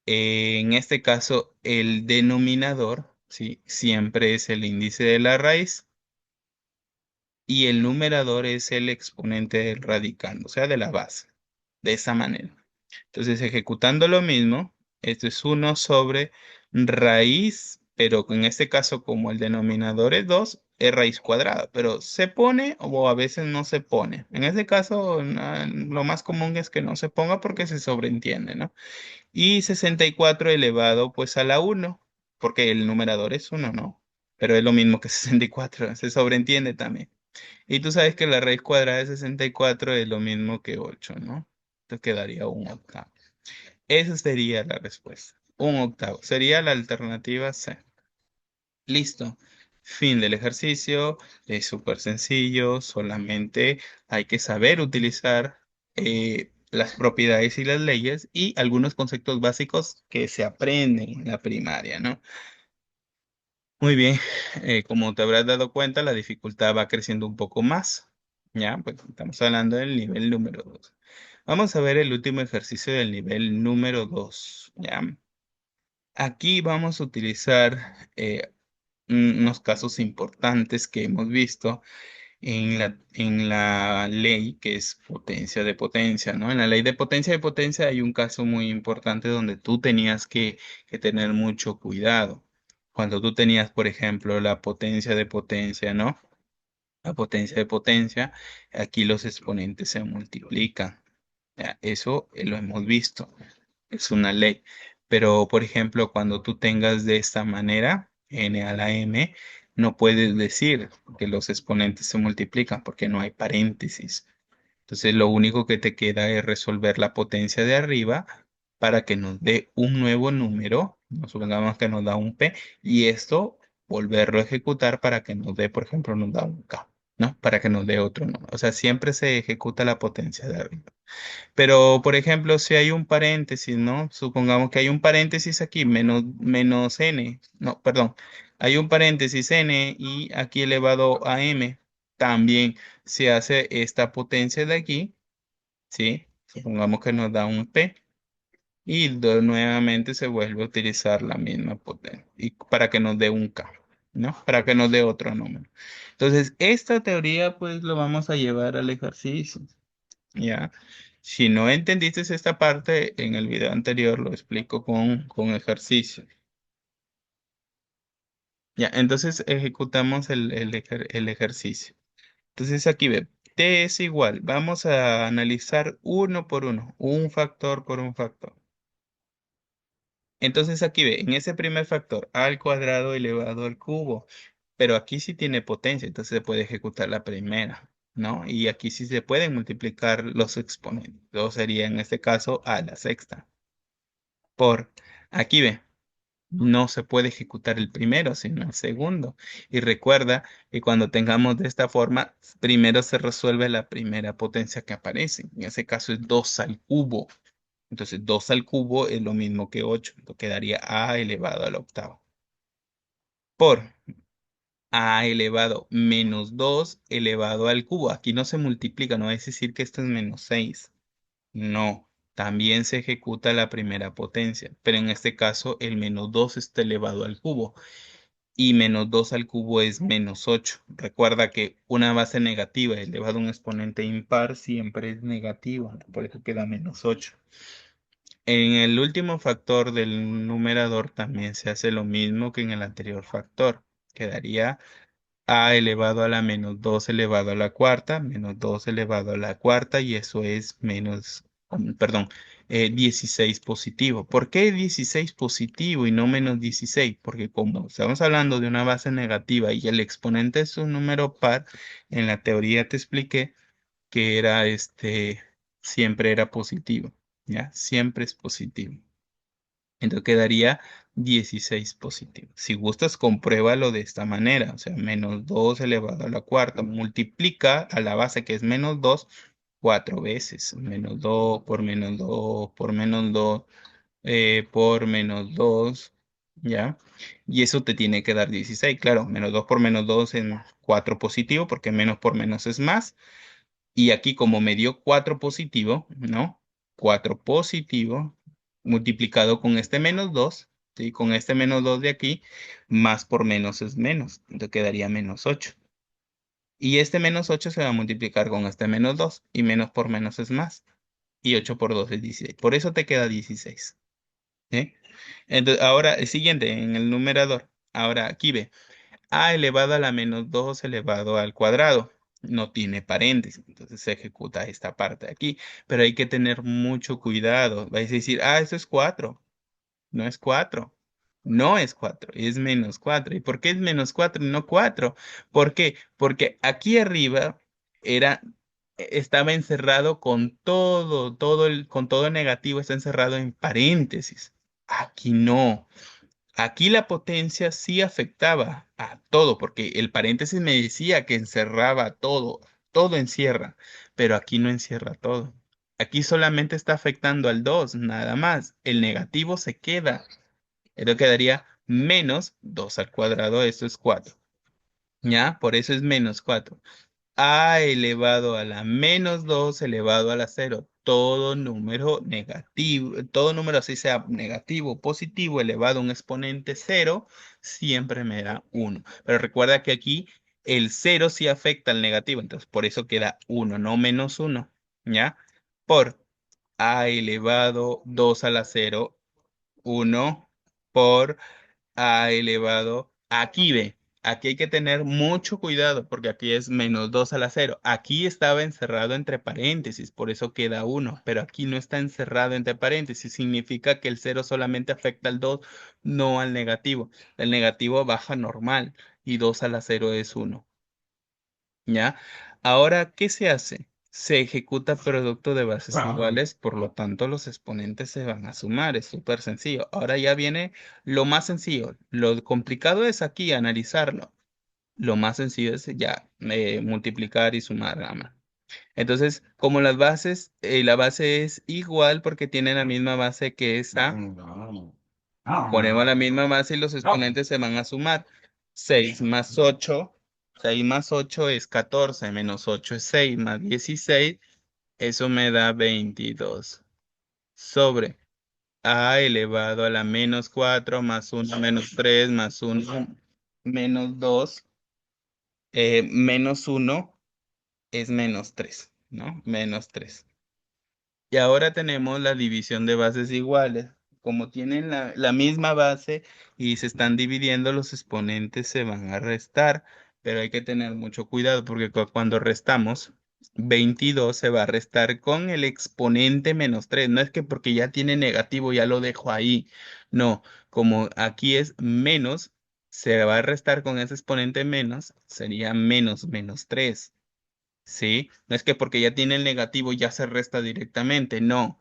En este caso, el denominador, ¿sí? Siempre es el índice de la raíz y el numerador es el exponente del radicando, o sea, de la base. De esa manera. Entonces, ejecutando lo mismo, esto es uno sobre raíz, pero en este caso, como el denominador es 2 es raíz cuadrada, pero se pone o a veces no se pone. En este caso, lo más común es que no se ponga porque se sobreentiende, ¿no? Y 64 elevado pues a la uno, porque el numerador es uno, ¿no? Pero es lo mismo que 64, se sobreentiende también. Y tú sabes que la raíz cuadrada de 64 es lo mismo que 8, ¿no? Entonces quedaría un octavo. Esa sería la respuesta. Un octavo. Sería la alternativa C. Listo. Fin del ejercicio. Es súper sencillo. Solamente hay que saber utilizar las propiedades y las leyes y algunos conceptos básicos que se aprenden en la primaria, ¿no? Muy bien. Como te habrás dado cuenta, la dificultad va creciendo un poco más. Ya, pues estamos hablando del nivel número 2. Vamos a ver el último ejercicio del nivel número 2. ¿Ya? Aquí vamos a utilizar unos casos importantes que hemos visto en la ley que es potencia de potencia, ¿no? En la ley de potencia hay un caso muy importante donde tú tenías que tener mucho cuidado. Cuando tú tenías, por ejemplo, la potencia de potencia, ¿no? La potencia de potencia, aquí los exponentes se multiplican. Ya, eso lo hemos visto, es una ley. Pero, por ejemplo, cuando tú tengas de esta manera, n a la m, no puedes decir que los exponentes se multiplican porque no hay paréntesis. Entonces, lo único que te queda es resolver la potencia de arriba para que nos dé un nuevo número. Nos supongamos que nos da un p y esto volverlo a ejecutar para que nos dé, por ejemplo, nos da un k, ¿no? Para que nos dé otro número. O sea, siempre se ejecuta la potencia de arriba. Pero, por ejemplo, si hay un paréntesis, ¿no? Supongamos que hay un paréntesis aquí, menos n, no, perdón, hay un paréntesis n y aquí elevado a m, también se hace esta potencia de aquí, ¿sí? Supongamos que nos da un p y nuevamente se vuelve a utilizar la misma potencia y para que nos dé un k, ¿no? Para que nos dé otro número. Entonces, esta teoría pues lo vamos a llevar al ejercicio. Ya. Si no entendiste esta parte, en el video anterior lo explico con ejercicio. Ya, entonces ejecutamos el ejercicio. Entonces aquí ve, T es igual. Vamos a analizar uno por uno, un factor por un factor. Entonces aquí ve, en ese primer factor, a al cuadrado elevado al cubo. Pero aquí sí tiene potencia, entonces se puede ejecutar la primera, ¿no? Y aquí sí se pueden multiplicar los exponentes. Entonces sería en este caso a la sexta. Por aquí ve, no se puede ejecutar el primero, sino el segundo. Y recuerda que cuando tengamos de esta forma, primero se resuelve la primera potencia que aparece. En ese caso es 2 al cubo. Entonces 2 al cubo es lo mismo que 8. Entonces quedaría a elevado al octavo. Por a elevado menos 2 elevado al cubo. Aquí no se multiplica, no es decir que esto es menos 6. No. también se ejecuta la primera potencia, pero en este caso el -2 está elevado al cubo y -2 al cubo es -8. Recuerda que una base negativa elevado a un exponente impar siempre es negativa, por eso queda -8. En el último factor del numerador también se hace lo mismo que en el anterior factor. Quedaría a elevado a la -2 elevado a la cuarta, -2 elevado a la cuarta, y eso es perdón, 16 positivo. ¿Por qué 16 positivo y no -16? Porque como estamos hablando de una base negativa y el exponente es un número par, en la teoría te expliqué que era siempre era positivo, ¿ya? Siempre es positivo. Entonces quedaría 16 positivo. Si gustas, compruébalo de esta manera. O sea, -2 elevado a la cuarta. Multiplica a la base que es -2 cuatro veces. -2 por -2 por -2 por -2. ¿Ya? Y eso te tiene que dar 16. Claro, -2 por -2 en 4 positivo, porque menos por menos es más. Y aquí como me dio 4 positivo, ¿no? 4 positivo multiplicado con este -2, ¿sí? Con este -2 de aquí, más por menos es menos, entonces quedaría -8. Y este -8 se va a multiplicar con este -2 y menos por menos es más. Y 8 por 2 es 16. Por eso te queda 16. ¿Sí? Entonces, ahora, el siguiente, en el numerador. Ahora, aquí ve a elevado a la -2 elevado al cuadrado. No tiene paréntesis, entonces se ejecuta esta parte de aquí. Pero hay que tener mucho cuidado. Vais a decir, eso es 4. No es 4. No es 4, es -4. ¿Y por qué es -4 y no 4? ¿Por qué? Porque aquí arriba era, estaba encerrado con con todo el negativo está encerrado en paréntesis. Aquí no. Aquí la potencia sí afectaba a todo, porque el paréntesis me decía que encerraba todo, todo encierra, pero aquí no encierra todo. Aquí solamente está afectando al 2, nada más. El negativo se queda. Esto quedaría -2 al cuadrado, esto es 4. ¿Ya? Por eso es -4 a elevado a la -2 elevado a la cero. Todo número negativo, todo número así sea negativo, positivo, elevado a un exponente cero, siempre me da 1. Pero recuerda que aquí el cero sí afecta al negativo, entonces por eso queda 1, no -1, ¿ya? Por a elevado 2 a la cero, 1 por a elevado. Aquí ve, aquí hay que tener mucho cuidado porque aquí es -2 a la cero. Aquí estaba encerrado entre paréntesis, por eso queda 1, pero aquí no está encerrado entre paréntesis. Significa que el cero solamente afecta al 2, no al negativo. El negativo baja normal y 2 a la cero es 1. ¿Ya? Ahora, ¿qué se hace? Se ejecuta producto de bases iguales, por lo tanto los exponentes se van a sumar, es súper sencillo. Ahora ya viene lo más sencillo. Lo complicado es aquí analizarlo. Lo más sencillo es ya multiplicar y sumar nada más. Entonces, como las bases, la base es igual porque tiene la misma base que esta. Ponemos la misma base y los exponentes se van a sumar. 6 más 8 es 14, -8 es 6, más 16, eso me da 22. Sobre a elevado a la -4, más 1 -3, más 1 -2, -1 es -3, ¿no? -3. Y ahora tenemos la división de bases iguales. Como tienen la misma base y se están dividiendo, los exponentes se van a restar, pero hay que tener mucho cuidado porque cuando restamos, 22 se va a restar con el exponente -3. No es que porque ya tiene negativo ya lo dejo ahí. No, como aquí es menos, se va a restar con ese exponente menos, sería -3. ¿Sí? No es que porque ya tiene el negativo ya se resta directamente, no.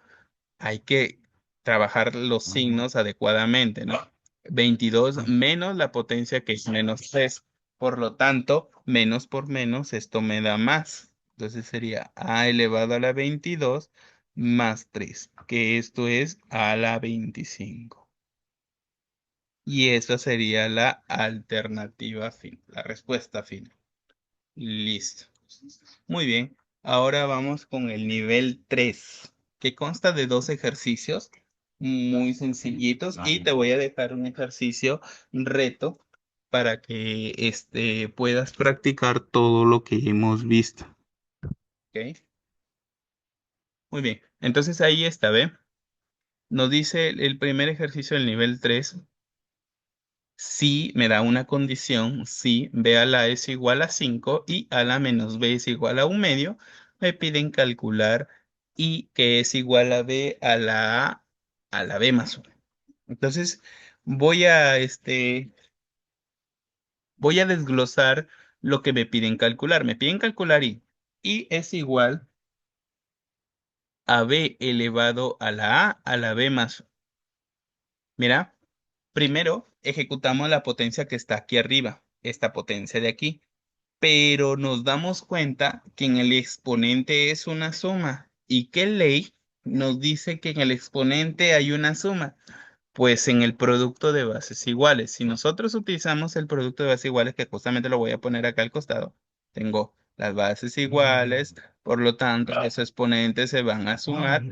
Hay que trabajar los signos adecuadamente, ¿no? 22 menos la potencia que es -3. Por lo tanto, menos por menos, esto me da más. Entonces sería a elevado a la 22 más 3, que esto es a la 25. Y esa sería la alternativa final, la respuesta final. Listo. Muy bien. Ahora vamos con el nivel 3. que consta de dos ejercicios muy sencillitos y te voy a dejar un ejercicio reto para que puedas practicar todo lo que hemos visto. ¿Ok? Muy bien. Entonces ahí está, ¿ve? Nos dice el primer ejercicio del nivel 3. Si me da una condición, si b a la a es igual a 5 y a la menos b es igual a un medio, me piden calcular y que es igual a b a la b más 1. Entonces, voy a, voy a desglosar lo que me piden calcular. Me piden calcular y es igual a b elevado a la b más 1. Mira, primero ejecutamos la potencia que está aquí arriba, esta potencia de aquí. Pero nos damos cuenta que en el exponente es una suma. ¿Y qué ley nos dice que en el exponente hay una suma? Pues en el producto de bases iguales. Si nosotros utilizamos el producto de bases iguales, que justamente lo voy a poner acá al costado, tengo las bases iguales, por lo tanto, esos exponentes se van a sumar,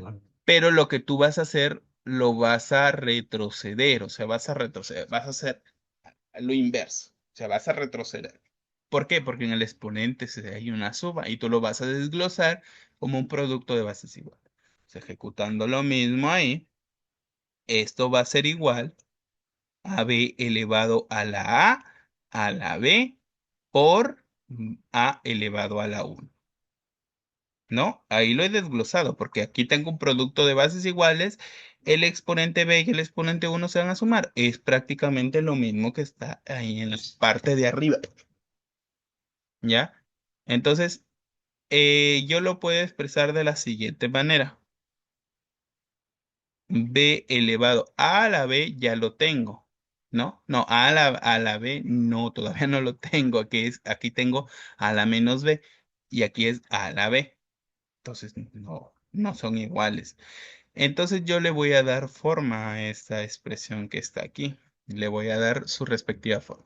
pero lo que tú vas a hacer, lo vas a retroceder, o sea, vas a retroceder, vas a hacer lo inverso, o sea, vas a retroceder. ¿Por qué? Porque en el exponente hay una suma y tú lo vas a desglosar como un producto de bases iguales. O sea, ejecutando lo mismo ahí, esto va a ser igual a b elevado a la b por a elevado a la 1. ¿No? Ahí lo he desglosado porque aquí tengo un producto de bases iguales, el exponente b y el exponente 1 se van a sumar. Es prácticamente lo mismo que está ahí en la parte de arriba. ¿Ya? Entonces, yo lo puedo expresar de la siguiente manera. B elevado a la B ya lo tengo, ¿no? No, a la B no, todavía no lo tengo. Aquí tengo a la menos B y aquí es a la B. Entonces, no, no son iguales. Entonces yo le voy a dar forma a esta expresión que está aquí. Le voy a dar su respectiva forma.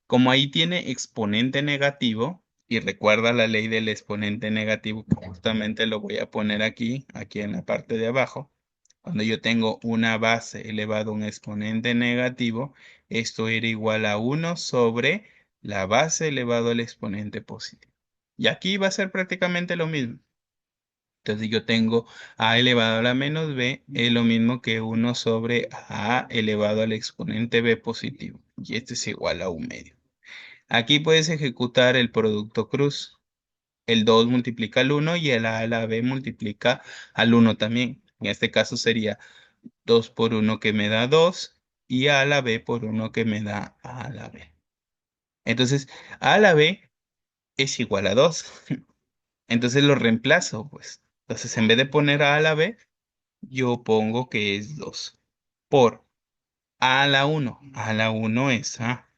Como ahí tiene exponente negativo, y recuerda la ley del exponente negativo, que justamente lo voy a poner aquí, aquí en la parte de abajo. Cuando yo tengo una base elevado a un exponente negativo, esto era igual a 1 sobre la base elevado al exponente positivo. Y aquí va a ser prácticamente lo mismo. Entonces yo tengo a elevado a la menos b, es lo mismo que 1 sobre a elevado al exponente b positivo. Y esto es igual a un medio. Aquí puedes ejecutar el producto cruz. El 2 multiplica al uno y el a a la b multiplica al uno también. En este caso sería 2 por uno que me da 2 y a la b por uno que me da a la b. Entonces, a la b es igual a 2. Entonces lo reemplazo, pues. Entonces, en vez de poner a la b, yo pongo que es 2 por a la uno. A la uno es a.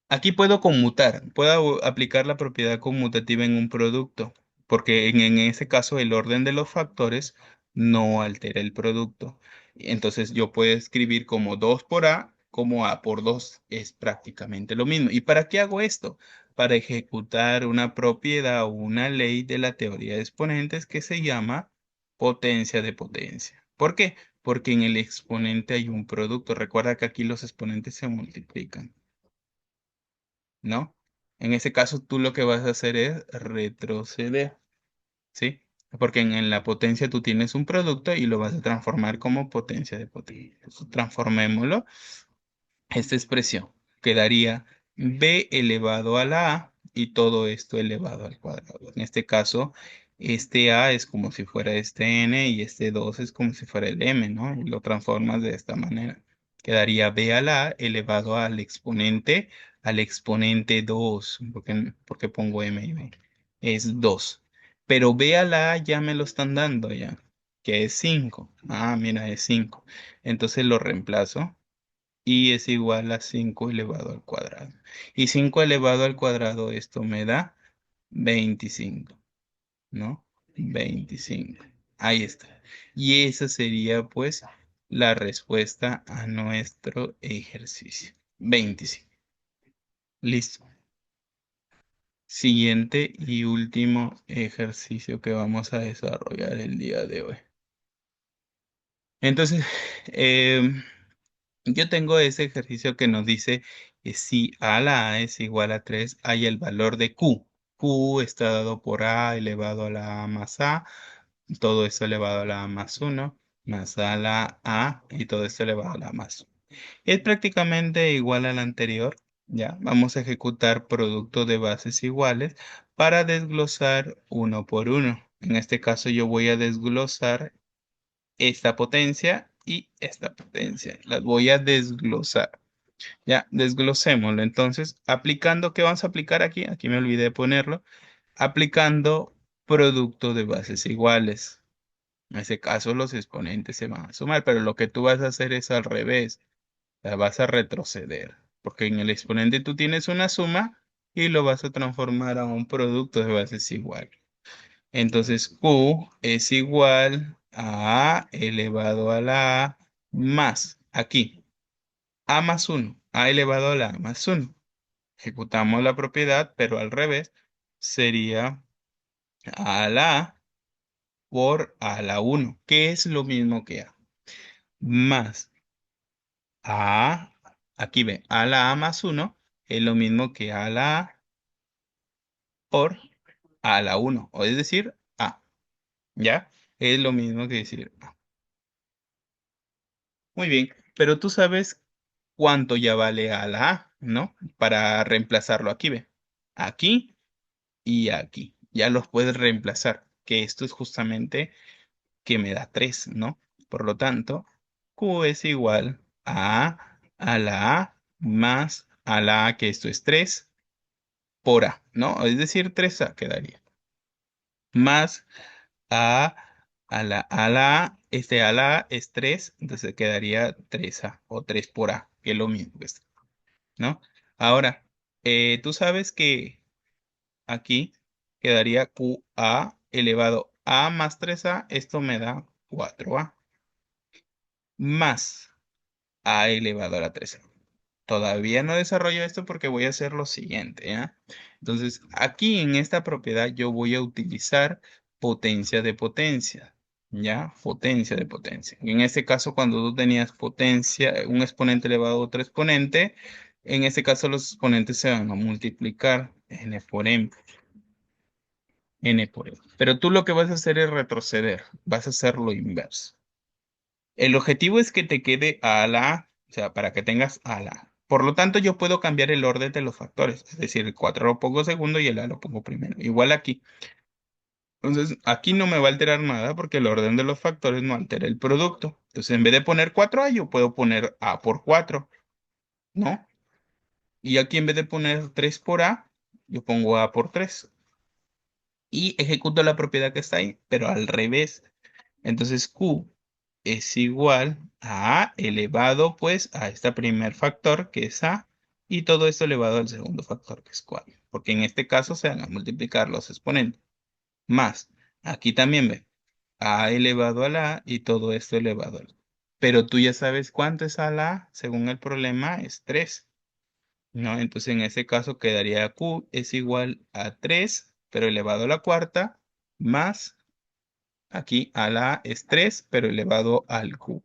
Aquí puedo conmutar, puedo aplicar la propiedad conmutativa en un producto, porque en ese caso el orden de los factores no altera el producto. Entonces yo puedo escribir como 2 por A, como A por 2 es prácticamente lo mismo. ¿Y para qué hago esto? Para ejecutar una propiedad o una ley de la teoría de exponentes que se llama potencia de potencia. ¿Por qué? Porque en el exponente hay un producto. Recuerda que aquí los exponentes se multiplican. ¿No? En ese caso, tú lo que vas a hacer es retroceder, ¿sí? Porque en la potencia tú tienes un producto y lo vas a transformar como potencia de potencia. Entonces, transformémoslo. Esta expresión quedaría b elevado a la a y todo esto elevado al cuadrado. En este caso, este a es como si fuera este n y este 2 es como si fuera el m, ¿no? Y lo transformas de esta manera. Quedaría b a la a elevado al exponente 2. ¿Por qué pongo m y b? Es 2. Pero b a la a ya me lo están dando ya, que es 5. Ah, mira, es 5. Entonces lo reemplazo y es igual a 5 elevado al cuadrado. Y 5 elevado al cuadrado, esto me da 25, ¿no? 25. Ahí está. Y esa sería pues la respuesta a nuestro ejercicio. 25. Listo. Siguiente y último ejercicio que vamos a desarrollar el día de hoy. Entonces, em, yo tengo ese ejercicio que nos dice que si a la a es igual a 3 hay el valor de q. Q está dado por a elevado a la a más a, todo esto elevado a la a más uno más a la a y todo esto elevado a la a más 1. Es prácticamente igual al anterior. Ya, vamos a ejecutar producto de bases iguales para desglosar uno por uno. En este caso yo voy a desglosar esta potencia y esta potencia. Las voy a desglosar. Ya, desglosémoslo. Entonces, aplicando, ¿qué vamos a aplicar aquí? Aquí me olvidé de ponerlo. Aplicando producto de bases iguales. En ese caso, los exponentes se van a sumar, pero lo que tú vas a hacer es al revés. La vas a retroceder, porque en el exponente tú tienes una suma y lo vas a transformar a un producto de bases igual. Entonces, Q es igual a A elevado a la A más, aquí, A más uno, A elevado a la A más uno. Ejecutamos la propiedad, pero al revés, sería A a la A por A a la uno, que es lo mismo que A, más A, aquí ve, A a la A más uno es lo mismo que A a la A por A a la uno, o es decir, A, ¿ya? Es lo mismo que decir A. Muy bien, pero tú sabes cuánto ya vale a la A, ¿no? Para reemplazarlo aquí, ve. Aquí y aquí. Ya los puedes reemplazar, que esto es justamente que me da 3, ¿no? Por lo tanto, Q es igual a la A más a la A, que esto es 3 por A, ¿no? Es decir, 3A quedaría. Más A a la A, este a la A es 3, entonces quedaría 3A o 3 por A, que es lo mismo, pues, ¿no? Ahora, tú sabes que aquí quedaría QA elevado a más 3A, esto me da 4A, más A elevado a la 3A. Todavía no desarrollo esto porque voy a hacer lo siguiente, ¿ya? Entonces, aquí en esta propiedad yo voy a utilizar potencia de potencia, ¿ya? Potencia de potencia. En este caso, cuando tú tenías potencia, un exponente elevado a otro exponente, en este caso los exponentes se van a multiplicar n por m, n por m. Pero tú lo que vas a hacer es retroceder, vas a hacer lo inverso. El objetivo es que te quede a la A, o sea, para que tengas a la A. Por lo tanto, yo puedo cambiar el orden de los factores, es decir, el 4 lo pongo segundo y el A lo pongo primero. Igual aquí. Entonces, aquí no me va a alterar nada porque el orden de los factores no altera el producto. Entonces, en vez de poner 4A, yo puedo poner A por 4, ¿no? Y aquí en vez de poner 3 por A, yo pongo A por 3. Y ejecuto la propiedad que está ahí, pero al revés. Entonces Q es igual a A elevado pues a este primer factor que es A y todo esto elevado al segundo factor que es 4. Porque en este caso se van a multiplicar los exponentes. Más, aquí también ve, A elevado a la A y todo esto elevado al. Pero tú ya sabes cuánto es a la A, según el problema es 3, ¿no? Entonces en ese caso quedaría Q es igual a 3 pero elevado a la cuarta, más aquí a la A es 3 pero elevado al Q.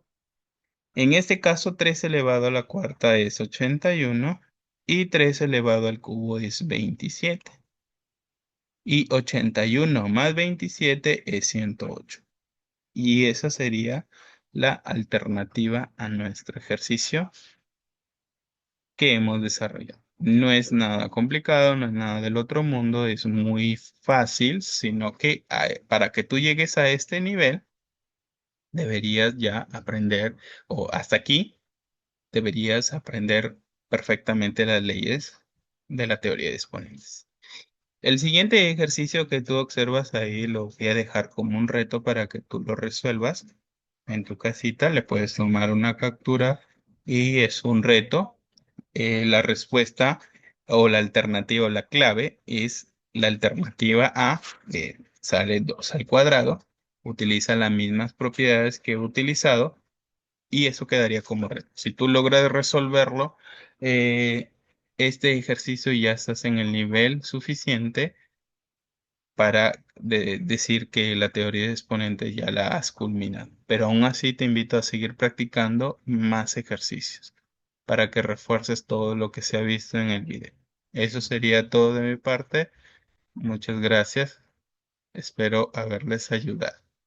En este caso, 3 elevado a la cuarta es 81 y 3 elevado al cubo es 27. Y 81 más 27 es 108. Y esa sería la alternativa a nuestro ejercicio que hemos desarrollado. No es nada complicado, no es nada del otro mundo, es muy fácil, sino que para que tú llegues a este nivel, deberías ya aprender, o hasta aquí, deberías aprender perfectamente las leyes de la teoría de exponentes. El siguiente ejercicio que tú observas ahí lo voy a dejar como un reto para que tú lo resuelvas en tu casita. Le puedes tomar una captura y es un reto. La respuesta o la alternativa o la clave es la alternativa A, que sale 2 al cuadrado. Utiliza las mismas propiedades que he utilizado y eso quedaría como reto. Si tú logras resolverlo, este ejercicio ya estás en el nivel suficiente para decir que la teoría de exponentes ya la has culminado. Pero aún así te invito a seguir practicando más ejercicios para que refuerces todo lo que se ha visto en el video. Eso sería todo de mi parte. Muchas gracias. Espero haberles ayudado.